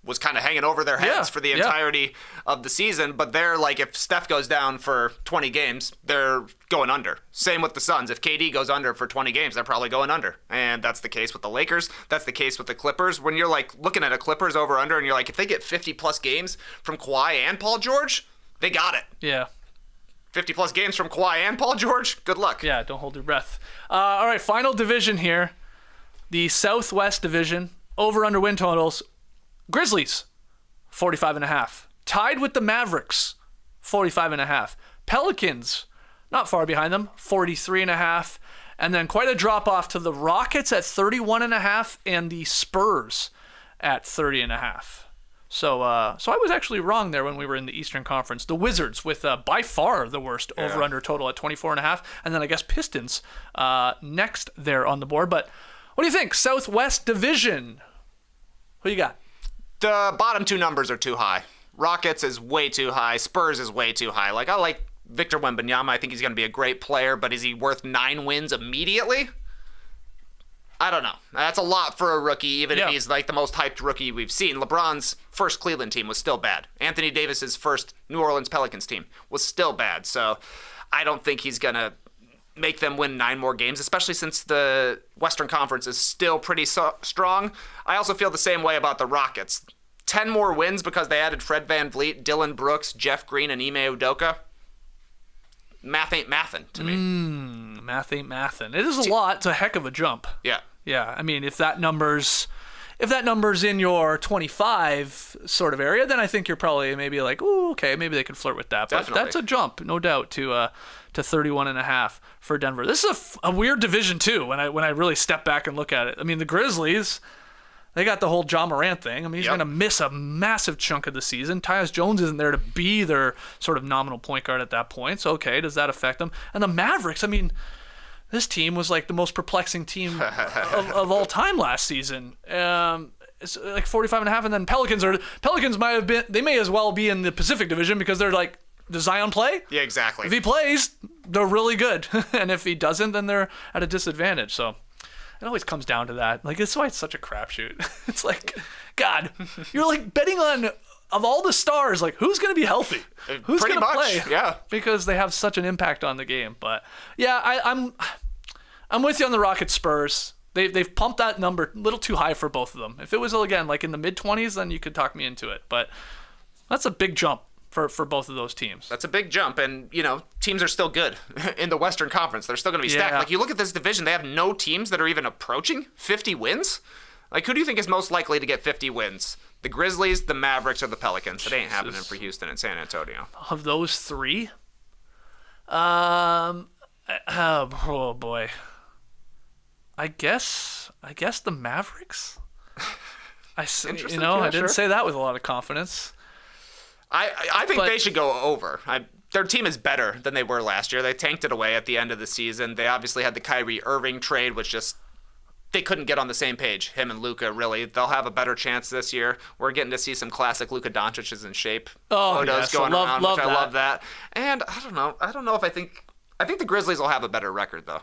C: was kind of hanging over their heads for the entirety of the season. But they're like, if Steph goes down for 20 games, they're going under. Same with the Suns. If KD goes under for 20 games, they're probably going under. And that's the case with the Lakers. That's the case with the Clippers. When you're like looking at a Clippers over under and you're like, if they get 50 plus games from Kawhi and Paul George, they got it.
B: Yeah.
C: 50 plus games from Kawhi and Paul George, good luck.
B: Yeah, don't hold your breath. All right, final division here. The Southwest Division. Over under win totals. Grizzlies, 45.5. Tied with the Mavericks, 45.5. Pelicans, not far behind them, 43.5. And then quite a drop off to the Rockets at 31.5 and the Spurs at 30.5. So I was actually wrong there when we were in the Eastern Conference. The Wizards with by far the worst over-under total at 24.5. And then I guess Pistons next there on the board. But what do you think? Southwest Division. Who you got?
C: The bottom two numbers are too high. Rockets is way too high. Spurs is way too high. Like, I like Victor Wembanyama. I think he's going to be a great player, but is he worth 9 wins immediately? I don't know. That's a lot for a rookie, even if he's like the most hyped rookie we've seen. LeBron's first Cleveland team was still bad. Anthony Davis's first New Orleans Pelicans team was still bad. So I don't think he's going to make them win 9 more games, especially since the Western Conference is still pretty strong. I also feel the same way about the Rockets. 10 more wins because they added Fred VanVleet, Dylan Brooks, Jeff Green, and Ime Udoka. Math ain't mathin' to me.
B: Math ain't mathin'. It is a lot. It's a heck of a jump.
C: Yeah.
B: Yeah. If that number's in your 25 sort of area, then I think you're probably maybe like, ooh, okay, maybe they could flirt with that. But that's a jump, no doubt, to 31.5 for Denver. This is a weird division too. When I really step back and look at it, the Grizzlies, they got the whole Ja Morant thing. He's going to miss a massive chunk of the season. Tyus Jones isn't there to be their sort of nominal point guard at that point. So okay, does that affect them? And the Mavericks, this team was like the most perplexing team of all time last season. It's like 45.5, and then Pelicans may as well be in the Pacific Division because they're like, does Zion play?
C: Yeah, exactly.
B: If he plays, they're really good. And if he doesn't, then they're at a disadvantage. So it always comes down to that. Like, it's why it's such a crapshoot. It's like, God, you're like betting on, of all the stars, like, who's going to be healthy? Who's going to play?
C: Yeah.
B: Because they have such an impact on the game. But yeah, I'm with you on the Rockets Spurs. They've pumped that number a little too high for both of them. If it was, again, like in the mid-20s, then you could talk me into it. But that's a big jump for both of those teams.
C: That's a big jump, and teams are still good in the Western Conference. They're still going to be stacked. Like, you look at this division, they have no teams that are even approaching 50 wins. Like, who do you think is most likely to get 50 wins? The Grizzlies, the Mavericks, or the Pelicans? It ain't happening for Houston and San Antonio.
B: Of those three, oh boy, I guess the Mavericks. I didn't say that with a lot of confidence.
C: I think they should go over. their team is better than they were last year. They tanked it away at the end of the season. They obviously had the Kyrie Irving trade, which just they couldn't get on the same page, him and Luka, really. They'll have a better chance this year. We're getting to see some classic Luka Doncic's in shape.
B: Oh,
C: Photos
B: yes.
C: going around,
B: love
C: which
B: that.
C: I love that. And I don't know if I think the Grizzlies will have a better record, though.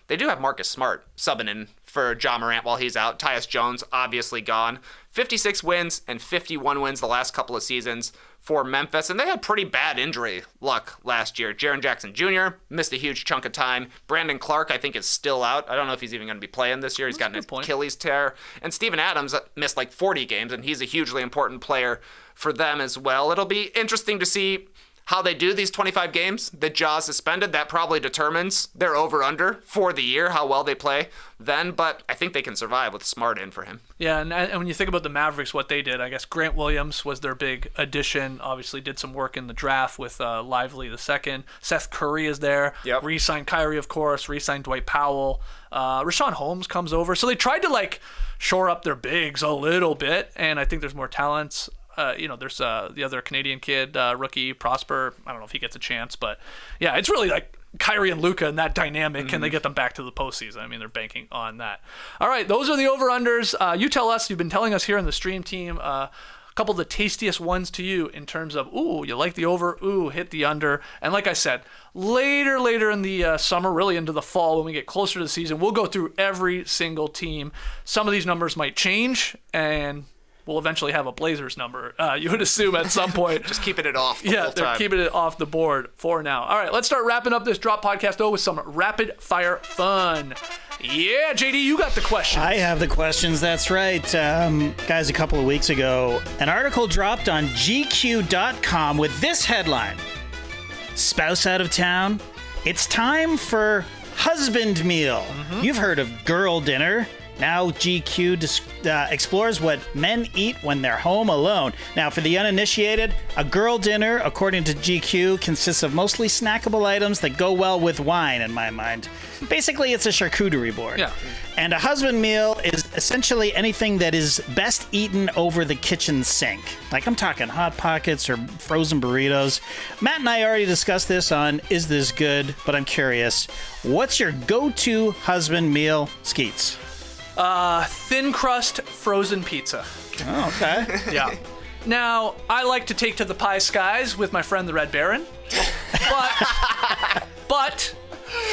C: They do have Marcus Smart subbing in for Ja Morant while he's out. Tyus Jones obviously gone. 56 wins and 51 wins the last couple of seasons for Memphis, and they had pretty bad injury luck last year. Jaren Jackson Jr. missed a huge chunk of time. Brandon Clark, I think, is still out. I don't know if he's even going to be playing this year. He's got an Achilles tear. And Steven Adams missed like 40 games, and he's a hugely important player for them as well. It'll be interesting to see how they do these 25 games that Ja suspended. That probably determines their over-under for the year, how well they play then, but I think they can survive with Smart in for him.
B: Yeah, and when you think about the Mavericks, what they did, I guess Grant Williams was their big addition, obviously did some work in the draft with Lively II. Seth Curry is there, re-signed Kyrie, of course, re-signed Dwight Powell. Rashawn Holmes comes over. So they tried to like shore up their bigs a little bit, and I think there's more talents. There's the other Canadian kid, rookie, Prosper. I don't know if he gets a chance, but yeah, it's really like Kyrie and Luka and that dynamic. Can they get them back to the postseason? I mean, they're banking on that. All right, those are the over-unders. You tell us. You've been telling us here in the stream team a couple of the tastiest ones to you in terms of, ooh, you like the over, ooh, hit the under. And like I said, later in the summer, really into the fall, when we get closer to the season, we'll go through every single team. Some of these numbers might change, and we'll eventually have a Blazers number, you would assume, at some point.
C: Just keeping it off the whole time.
B: They're keeping it off the board for now. All right, let's start wrapping up this Drop Podcast with some rapid-fire fun. Yeah, JD, you got the questions.
D: I have the questions, that's right. Guys, a couple of weeks ago, an article dropped on GQ.com with this headline. Spouse out of town, it's time for husband meal. You've heard of girl dinner. Now GQ explores what men eat when they're home alone. Now, for the uninitiated, a girl dinner, according to GQ, consists of mostly snackable items that go well with wine, in my mind. Basically, it's a charcuterie board.
B: Yeah.
D: And a husband meal is essentially anything that is best eaten over the kitchen sink. Like, I'm talking Hot Pockets or frozen burritos. Matt and I already discussed this on Is This Good? But I'm curious, what's your go-to husband meal, Skeets?
B: Thin crust frozen pizza.
D: Oh, okay.
B: Yeah. Now, I like to take to the pie skies with my friend the Red Baron, but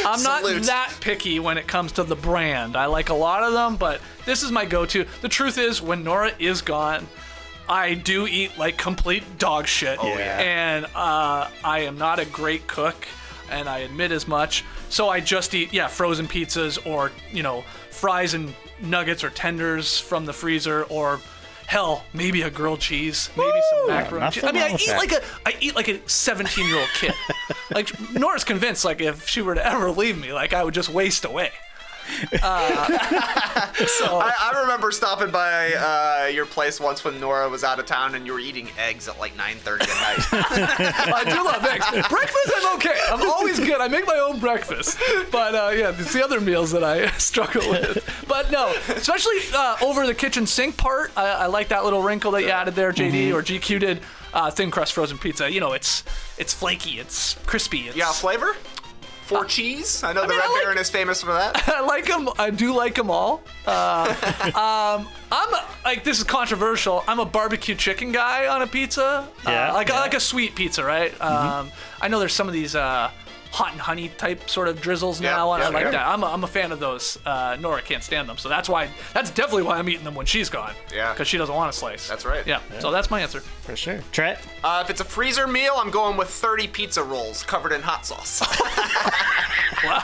B: I'm not that picky when it comes to the brand. I like a lot of them, but this is my go-to. The truth is, when Nora is gone, I do eat like complete dog shit.
D: Oh, yeah.
B: And I am not a great cook, and I admit as much. So I just eat, frozen pizzas or, fries and nuggets or tenders from the freezer, or hell, maybe a grilled cheese, maybe some macaroni and cheese. I mean, I eat like a 17-year-old kid. Like, Nora's convinced, like, if she were to ever leave me, like, I would just waste away.
C: I remember stopping by your place once when Nora was out of town, and you were eating eggs at like 9:30 at night.
B: I do love eggs. Breakfast, I'm okay. I'm always good. I make my own breakfast. But it's the other meals that I struggle with. But no, especially over the kitchen sink part, I like that little wrinkle that you added there, JD, or GQ did. Thin crust frozen pizza. It's flaky. It's crispy. It's,
C: flavor? For cheese? I know the Red Baron is famous for that.
B: I like them. I do like them all. I'm like, this is controversial. I'm a barbecue chicken guy on a pizza. I like a sweet pizza, right? I know there's some of these hot and honey type sort of drizzles now, and I like that. I'm a fan of those. Nora can't stand them, so that's definitely why I'm eating them when she's gone.
C: Yeah.
B: Because she doesn't want a slice.
C: That's right.
B: Yeah. So that's my answer.
D: For sure. Trent?
C: If it's a freezer meal, I'm going with 30 pizza rolls covered in hot sauce.
B: Wow.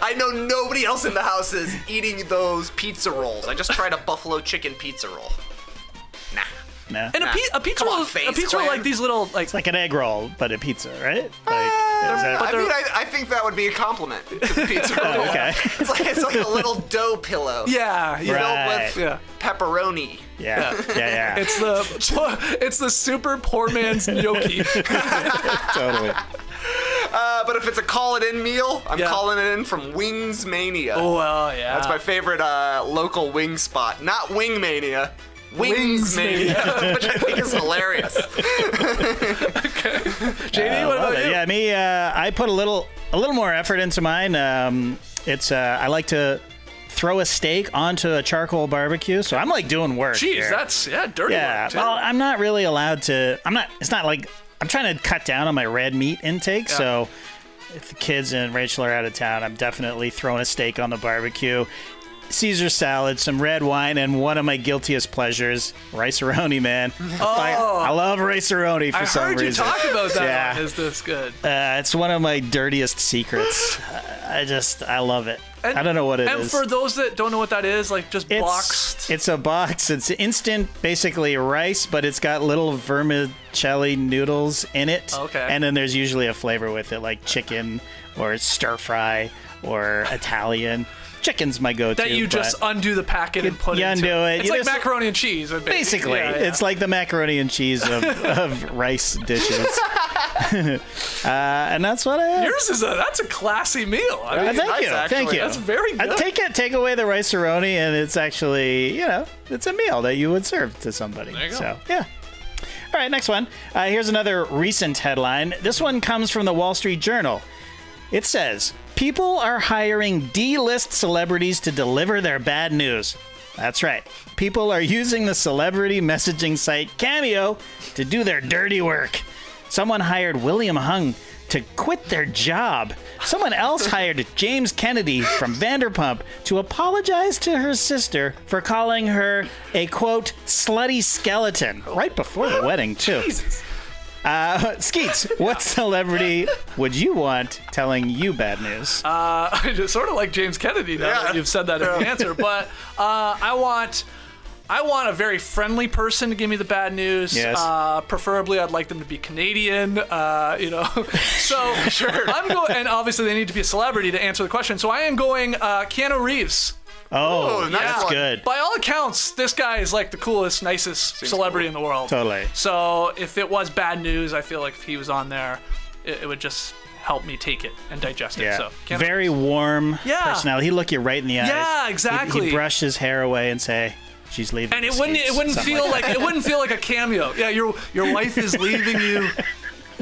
C: I know nobody else in the house is eating those pizza rolls. I just tried a buffalo chicken pizza roll. Nah.
D: No.
B: And a pizza roll, like these little like.
D: It's like an egg roll, but a pizza, right?
C: I think that would be a compliment to the pizza roll.
D: Okay.
C: It's like a little dough pillow.
B: Yeah.
C: Filled with pepperoni.
D: Yeah.
B: It's the super poor man's gnocchi.
D: Totally.
C: But if it's a call-it-in meal, I'm calling it in from Wings Mania.
B: Oh, well, yeah.
C: That's my favorite local wing spot. Not Wing Mania. Wings Mania, which I think is hilarious.
B: Okay. JD?
D: Yeah, me. I put a little more effort into mine. I like to throw a steak onto a charcoal barbecue, so I'm like doing work.
B: Jeez,
D: here.
B: that's dirty work, too.
D: Well, I'm not really allowed to. It's not like I'm trying to cut down on my red meat intake.
B: Yeah.
D: So if the kids and Rachel are out of town, I'm definitely throwing a steak on the barbecue. Caesar salad, some red wine, and one of my guiltiest pleasures, rice-a-roni, man. I love rice-a-roni for some reason.
B: I heard you talk about that.
D: Yeah.
B: Is this good?
D: It's one of my dirtiest secrets. I love it. I don't know what it is.
B: And for those that don't know what that is, like just boxed.
D: It's a box. It's instant, basically rice, but it's got little vermicelli noodles in it.
B: Okay.
D: And then there's usually a flavor with it, like chicken or stir fry or Italian. Chicken's my go-to.
B: That you just undo the packet and put
D: you
B: into
D: undo it.
B: It's like macaroni and cheese.
D: Basically, it's like the macaroni and cheese of rice dishes. And that's what I have.
B: Yours is that's a classy meal. I mean,
D: Thank you.
B: That's very good.
D: Take away the rice-a-roni, and it's actually, it's a meal that you would serve to somebody.
B: There you go.
D: So, yeah. All right, next one. Here's another recent headline. This one comes from the Wall Street Journal. It says, people are hiring D-list celebrities to deliver their bad news. That's right. People are using the celebrity messaging site Cameo to do their dirty work. Someone hired William Hung to quit their job. Someone else hired James Kennedy from Vanderpump to apologize to her sister for calling her a, quote, slutty skeleton. Right before the wedding, too.
B: Jesus.
D: Skeets, what celebrity would you want telling you bad news?
B: I just sort of like James Kennedy now that you've said that in the answer, but I want a very friendly person to give me the bad news.
D: Yes.
B: Preferably, I'd like them to be Canadian. So sure. I'm going, and obviously they need to be a celebrity to answer the question. So I am going Keanu Reeves.
D: Oh,
C: nice
D: that's
C: one.
D: good.
B: By all accounts, this guy is like the coolest, nicest celebrity in the world.
D: Totally.
B: So if it was bad news, I feel like if he was on there, it would just help me take it and digest it.
D: Yeah.
B: So Keanu
D: Very warm personality. He'd look you right in the eyes.
B: Yeah, exactly.
D: He'd brush his hair away and say, "She's leaving."
B: And it wouldn't feel like a cameo. Yeah, your wife is leaving you.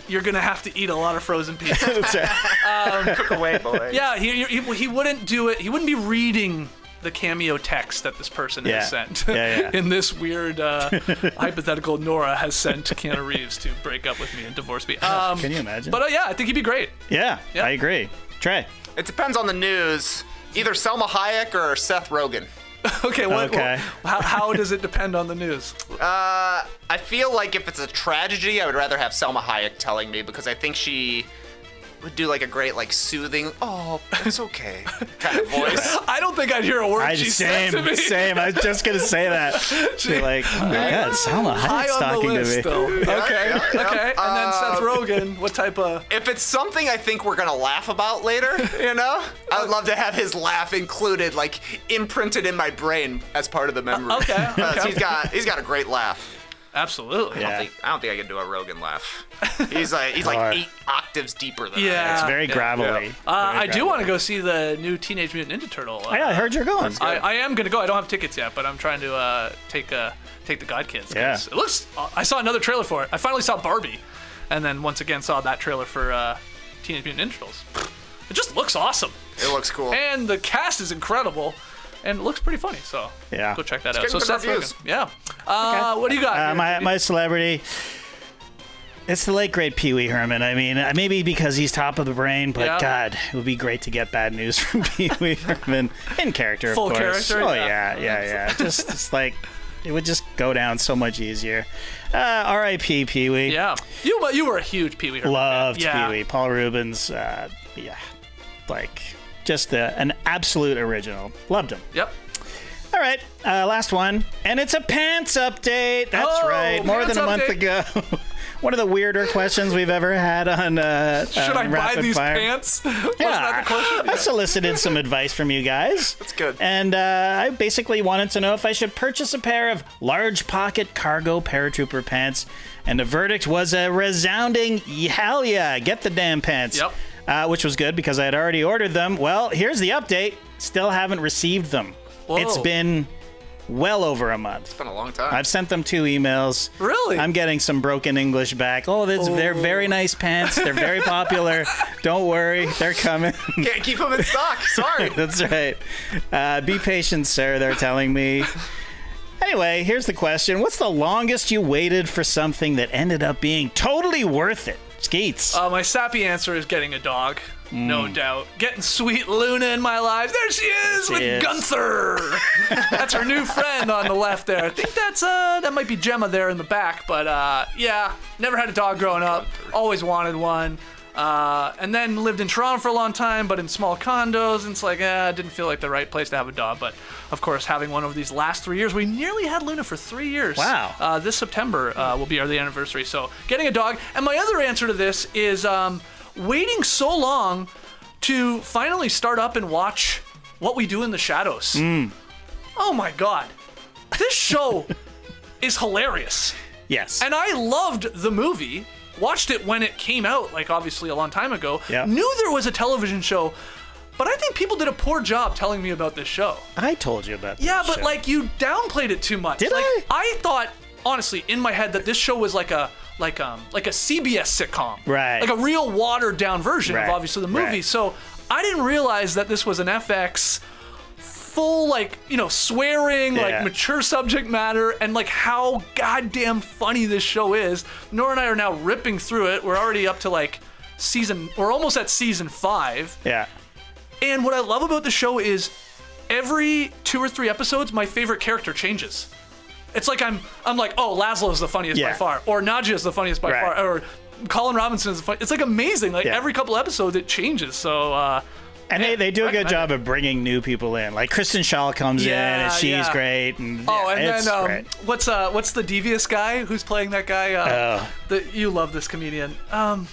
B: You're gonna have to eat a lot of frozen pizza.
D: That's right.
C: Cook away, boy.
B: Yeah, he wouldn't do it. He wouldn't be reading the Cameo text that this person has sent. In this weird hypothetical, Nora has sent Keanu Reeves to break up with me and divorce me.
D: Can you imagine?
B: But I think he'd be great.
D: Yeah, I agree. Trey.
C: It depends on the news. Either Selma Hayek or Seth Rogen.
B: Okay, how does it depend on the news?
C: I feel like if it's a tragedy, I would rather have Selma Hayek telling me, because I think she would do like a great, like, soothing, "Oh, it's okay" kind of voice.
B: I don't think I'd hear a word she said to me.
D: Same. I was just gonna say that. She's like, "Oh my God, Salma
B: High
D: Hayek's
B: on the
D: talking to
B: list,
D: me."
B: though. Okay. And then Seth Rogen, what type of?
C: If it's something I think we're gonna laugh about later, I would love to have his laugh included, like imprinted in my brain as part of the memory.
B: Okay.
C: He's got a great laugh.
B: Absolutely.
C: I don't think I can do a Rogan laugh. He's like 8 octaves deeper than I am.
D: It's very gravelly.
B: I do want to go see the new Teenage Mutant Ninja Turtle.
D: I heard you're going.
B: I am gonna go. I don't have tickets yet, but I'm trying to take the God Kids.
D: Yeah.
B: It looks. I saw another trailer for it. I finally saw Barbie, and then once again saw that trailer for Teenage Mutant Ninja Turtles. It just looks awesome.
C: It looks cool.
B: And the cast is incredible. And it looks pretty funny, so go check that out. So Seth Rogen, what do you got?
D: My celebrity, it's the late great Pee Wee Herman. I mean, maybe because he's top of the brain, but God, it would be great to get bad news from Pee Wee Herman in character,
B: Full
D: of course.
B: character.
D: Oh yeah. Just it's like it would just go down so much easier. R.I.P. Pee Wee.
B: Yeah, you were a huge Pee Wee Herman
D: Loved
B: fan.
D: Pee Wee. Paul Rubens. Just an absolute original. Loved him.
B: Yep.
D: All right, last one, and it's a pants update. That's right, more than a month ago. One of the weirder questions we've ever had on
B: Should I buy
D: Rapid
B: these
D: Fire.
B: pants?
D: Yeah,
B: Wasn't that the question?
D: I solicited some advice from you guys.
C: That's good.
D: And I basically wanted to know if I should purchase a pair of large pocket cargo paratrooper pants, and the verdict was a resounding hell yeah, get the damn pants.
B: Yep.
D: Which was good because I had already ordered them. Well, here's the update. Still haven't received them.
B: Whoa.
D: It's been well over a month.
C: It's been a long time.
D: I've sent them 2 emails.
B: Really?
D: I'm getting some broken English back. They're very nice pants. They're very popular. Don't worry, they're coming.
C: Can't keep them in stock. Sorry.
D: That's right. Be patient, sir, they're telling me. Anyway, here's the question. What's the longest you waited for something that ended up being totally worth it? Skeets.
B: My sappy answer is getting a dog. No doubt. Getting sweet Luna in my life. There she is with Gunther. That's her new friend on the left there. I think that might be Gemma there in the back. But yeah, never had a dog growing up. Always wanted one. And then lived in Toronto for a long time, but in small condos. And it's like, didn't feel like the right place to have a dog. But of course, having one over these last 3 years, we nearly had Luna for 3 years.
D: Wow.
B: This September will be the anniversary. So getting a dog. And my other answer to this is waiting so long to finally start up and watch What We Do in the Shadows. Oh my God. This show is hilarious.
D: Yes.
B: And I loved the movie. Watched it when it came out, like obviously a long time ago.
D: Yep.
B: Knew there was a television show, but I think people did a poor job telling me about this show.
D: I told you about this
B: But
D: show.
B: like you downplayed it too much.
D: Did
B: like,
D: I?
B: I thought, honestly, in my head that this show was like a CBS sitcom.
D: Right.
B: Like a real watered down version
D: Right.
B: of obviously the movie.
D: Right.
B: So I didn't realize that this was an FX full, swearing,
D: Yeah.
B: mature subject matter, and how goddamn funny this show is. Nora and I are now ripping through it. We're already up to we're almost at season 5.
D: Yeah.
B: And what I love about the show is every 2 or 3 episodes, my favorite character changes. It's like I'm like, oh, Laszlo's the funniest by far, or Nadja's the funniest by
D: Right.
B: far, or Colin Robinson is the funniest. It's like amazing. Every couple episodes it changes. So
D: And they do a good job of bringing new people in. Like Kristen Shaw comes in and she's great. And it's great.
B: What's the devious guy who's playing that guy? You love this comedian. Oh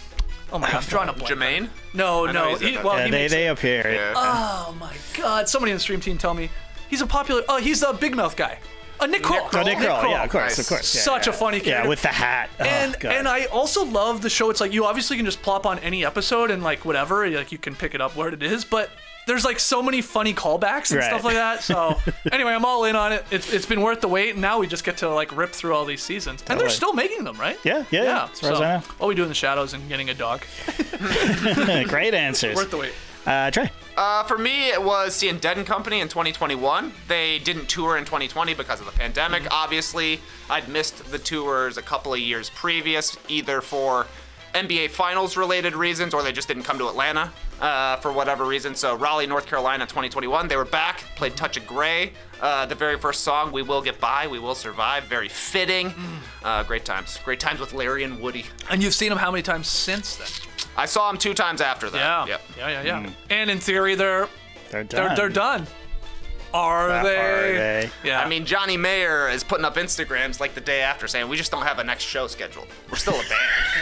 B: my God, I'm drawing a blank.
C: Jermaine?
B: No.
D: They appear.
C: Yeah.
B: Oh my God! Somebody in the stream team tell me he's a popular. Oh, he's the big mouth guy. Nick Kroll.
D: Nick Kroll. Yeah, of course. Yeah,
B: Such a funny character.
D: Yeah, with the hat.
B: And I also love the show. It's like you obviously can just plop on any episode and whatever, you can pick it up where it is, but there's so many funny callbacks and stuff like that. So anyway, I'm all in on it. It's been worth the wait, and now we just get to rip through all these seasons. And they're still making them, right?
D: Yeah. As far as I know.
B: What we do in the shadows and getting a dog.
D: Great answers.
B: Worth the wait.
D: Trey.
C: For me, it was seeing Dead & Company in 2021. They didn't tour in 2020 because of the pandemic. Obviously, I'd missed the tours a couple of years previous, either for NBA Finals related reasons or they just didn't come to Atlanta for whatever reason. So Raleigh, North Carolina, 2021, they were back, played Touch of Grey. The very first song, We Will Get By, We Will Survive, very fitting. Great times. Great times with Larry and Woody.
B: And you've seen them how many times since then?
C: I saw them 2 times after that.
B: Yeah. Yeah. And in theory, they're
D: done.
B: They're done. Are they? Yeah.
C: I mean, Johnny Mayer is putting up Instagrams the day after saying, we just don't have a next show scheduled. We're still a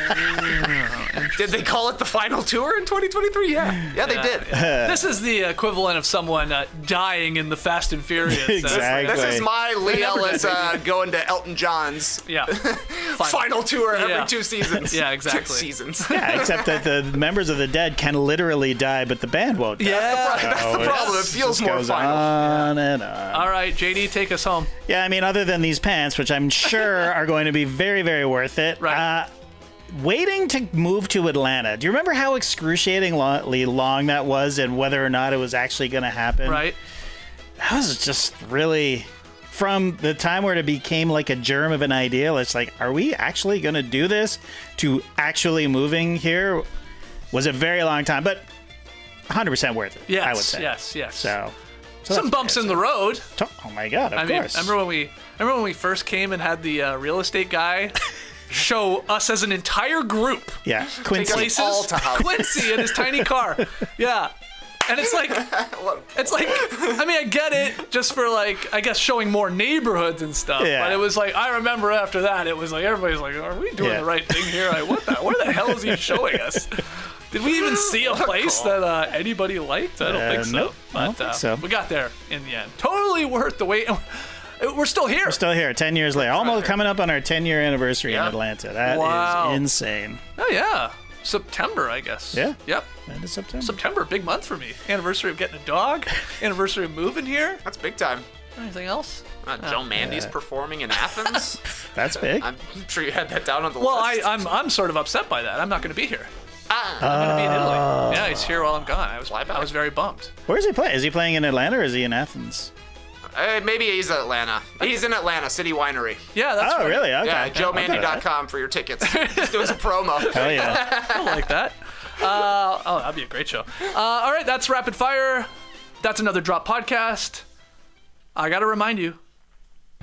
C: band. Did they call it the final tour in 2023? Yeah. Yeah, they did.
B: This is the equivalent of someone dying in the Fast and Furious.
D: Exactly.
C: This is my Lee Ellis going to Elton John's final tour every 2 seasons.
B: Yeah, exactly.
C: 2 seasons.
D: Yeah, except that the members of the Dead can literally die, but the band won't die.
C: That's the problem. It feels more final.
D: On and on.
B: All right, JD, take us home.
D: Yeah, I mean, other than these pants, which I'm sure are going to be very, very worth it.
B: Right.
D: Waiting to move to Atlanta. Do you remember how excruciatingly long that was and whether or not it was actually going to happen?
B: Right.
D: That was just really... From the time where it became a germ of an idea, it's are we actually going to do this, to actually moving here was a very long time, but 100% worth it,
B: Yes,
D: I would say.
B: Yes.
D: So
B: some bumps in the road.
D: Oh my God, of course.
B: Remember when we first came and had the real estate guy show us as an entire group.
D: Yeah, Quincy.
B: Places.
C: all to house.
B: Quincy in his tiny car. Yeah. And it's I mean, I get it just for I guess showing more neighborhoods and stuff.
D: Yeah.
B: But it was I remember after that, it was everybody's are we doing the right thing here? Where the hell is he showing us? Did we even see a place that anybody liked? I don't think so.
D: Nope,
B: But
D: I don't think so.
B: we got there in the end. Totally worth the wait. We're still here.
D: We're still here 10 years later. Almost coming up on our 10-year anniversary in Atlanta. That is insane.
B: Oh, yeah. September, I guess.
D: Yeah.
B: Yep.
D: End of September.
B: September, big month for me. Anniversary of getting a dog. Anniversary of moving here.
C: That's big time.
B: Anything else?
C: Joe Mandy's performing in Athens.
D: That's big.
C: I'm sure you had that down on the
B: Well,
C: list.
B: I'm sort of upset by that. I'm not going to be here. I'm going to be in Italy. Yeah, he's here while I'm gone. I was very bummed.
D: Where is he playing? Is he playing in Atlanta or is he in Athens?
C: Maybe he's in Atlanta. He's in Atlanta, City Winery.
B: Yeah, that's right.
D: Really? Okay.
C: Yeah, JoeMandy.com for your tickets. Just doing some promo.
D: Hell yeah.
B: I like that. That'd be a great show. All right, that's Rapid Fire. That's another Drop podcast. I got to remind you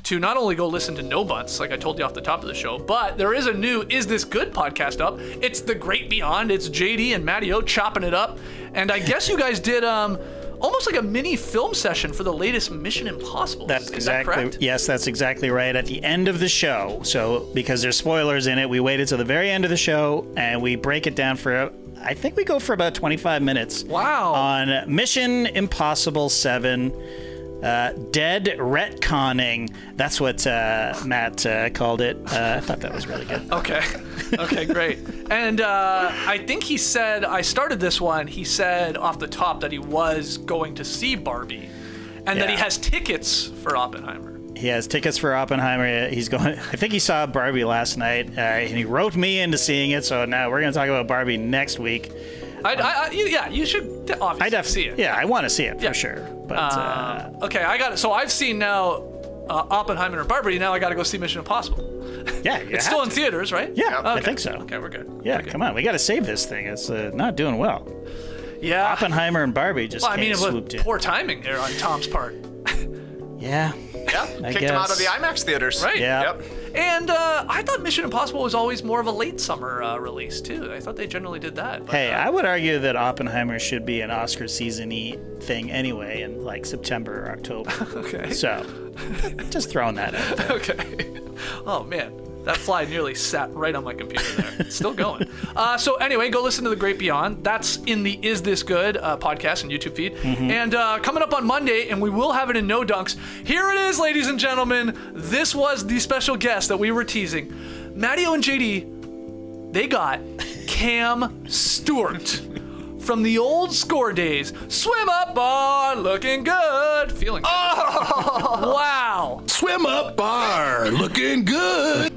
B: to not only go listen to No Buns, like I told you off the top of the show, but there is a new Is This Good podcast up. It's The Great Beyond. It's JD and Matty O chopping it up. And I guess you guys did almost like a mini film session for the latest Mission Impossible. Is that correct?
D: Yes, that's exactly right. At the end of the show, so because there's spoilers in it, we waited till the very end of the show and we break it down for, I think we go for about 25 minutes.
B: Wow.
D: On Mission Impossible 7. Dead retconning. That's what Matt called it. I thought that was really good.
B: Okay, great. And I think he said, I started this one, he said off the top that he was going to see Barbie and that he has tickets for Oppenheimer.
D: He has tickets for Oppenheimer. He's going. I think he saw Barbie last night, and he roped me into seeing it. So now we're going to talk about Barbie next week.
B: You should obviously see it.
D: Yeah, I want to see it for sure. But
B: okay, I got it. So I've seen now Oppenheimer and Barbie. Now I got to go see Mission Impossible.
D: Yeah,
B: it's still in theaters, right?
D: Yeah,
B: okay.
D: I think so.
B: Okay, we're good.
D: Yeah,
B: we're good.
D: come on, we got to save this thing. It's not doing well.
B: Yeah.
D: Oppenheimer and Barbie just swooped in.
B: Poor timing there on Tom's part.
D: Yeah.
C: Yeah, kicked him out of the IMAX theaters.
B: Right.
D: Yeah.
C: Yep.
B: And I thought Mission Impossible was always more of a late summer release, too. I thought they generally did that. But,
D: Hey, I would argue that Oppenheimer should be an Oscar season-y thing anyway in like September or October.
B: Okay.
D: So, just throwing that out there.
B: Okay. Oh, man. That fly nearly sat right on my computer there. It's still going. So anyway, go listen to The Great Beyond. That's in the Is This Good podcast and YouTube feed. Mm-hmm. And coming up on Monday, and we will have it in No Dunks. Here it is, ladies and gentlemen. This was the special guest that we were teasing. Matteo and JD, they got Cam Stewart from the old Score days. Swim up bar, looking good. Feeling good. Oh! Wow.
A: Swim up bar, looking good.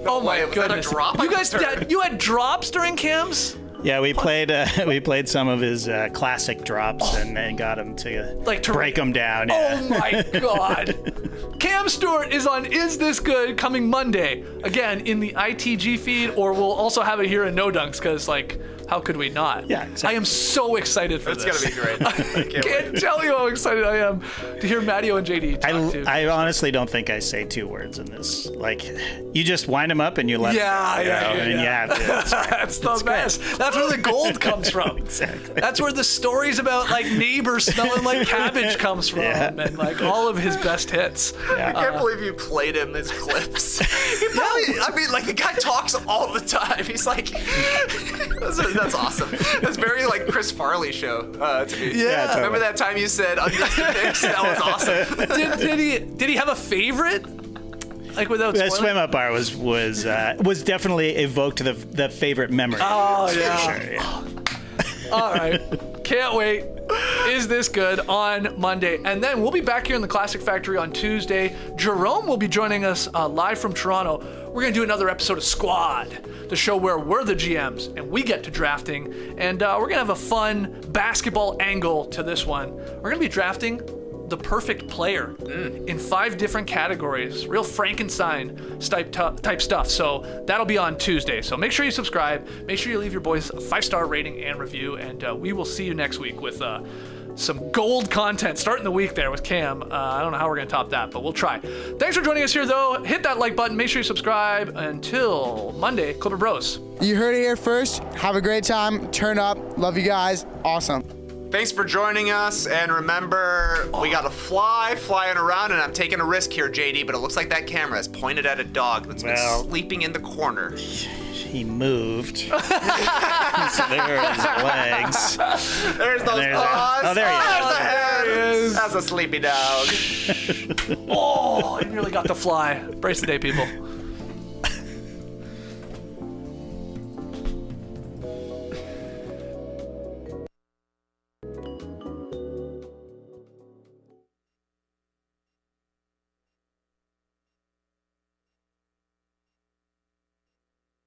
B: Oh my goodness!
C: That a drop?
B: You guys, you had drops during Cam's?
D: Yeah, we played some of his classic drops and got him to break them down. Yeah.
B: Oh my God! Cam Stewart is on Is This Good coming Monday. Again, in the ITG feed, or we'll also have it here in No Dunks, because like, how could we not?
D: Yeah, exactly.
B: I am so excited for this.
C: It's gonna be great.
B: I can't tell you how excited I am to hear Matteo and JD talk to.
D: I honestly don't think I say 2 words in this. Like, you just wind them up and you let them go. And you have to.
B: That's the best. That's where the gold comes from.
D: Exactly.
B: That's where the stories about like neighbors smelling like cabbage comes from, and like all of his best hits.
C: I can't believe you played him as clips. He probably, I mean, like the guy talks all the time. He's like, that's awesome. That's very like Chris Farley show to me.
B: Yeah.
C: Remember that time you said Unmissed Mix? That was awesome.
B: Did he have a favorite? Like without
D: That
B: spoiling?
D: swim up bar was definitely evoked the favorite memory.
B: Oh
D: For
B: yeah.
D: sure, yeah.
B: All right. Can't wait. Is This Good on Monday. And then we'll be back here in the Classic Factory on Tuesday. Jerome will be joining us live from Toronto. We're going to do another episode of Squad, the show where we're the GMs and we get to drafting. And we're going to have a fun basketball angle to this one. We're going to be drafting the perfect player in 5 different categories. Real Frankenstein type stuff. So that'll be on Tuesday. So make sure you subscribe. Make sure you leave your boys a 5-star rating and review. And we will see you next week with some gold content starting the week there with Cam. I don't know how we're going to top that, but we'll try. Thanks for joining us here, though. Hit that like button. Make sure you subscribe. Until Monday, Clipper Bros.
E: You heard it here first. Have a great time. Turn up. Love you guys. Awesome.
C: Thanks for joining us, and remember, we got a fly flying around, and I'm taking a risk here, JD, but it looks like that camera is pointed at a dog that's been sleeping in the corner.
D: He moved. So there are his legs.
C: There's those paws.
D: Oh, there he is.
C: There's the head.
B: There he is.
C: That's a sleepy dog.
B: Oh, I nearly got the fly. Brace the day, people.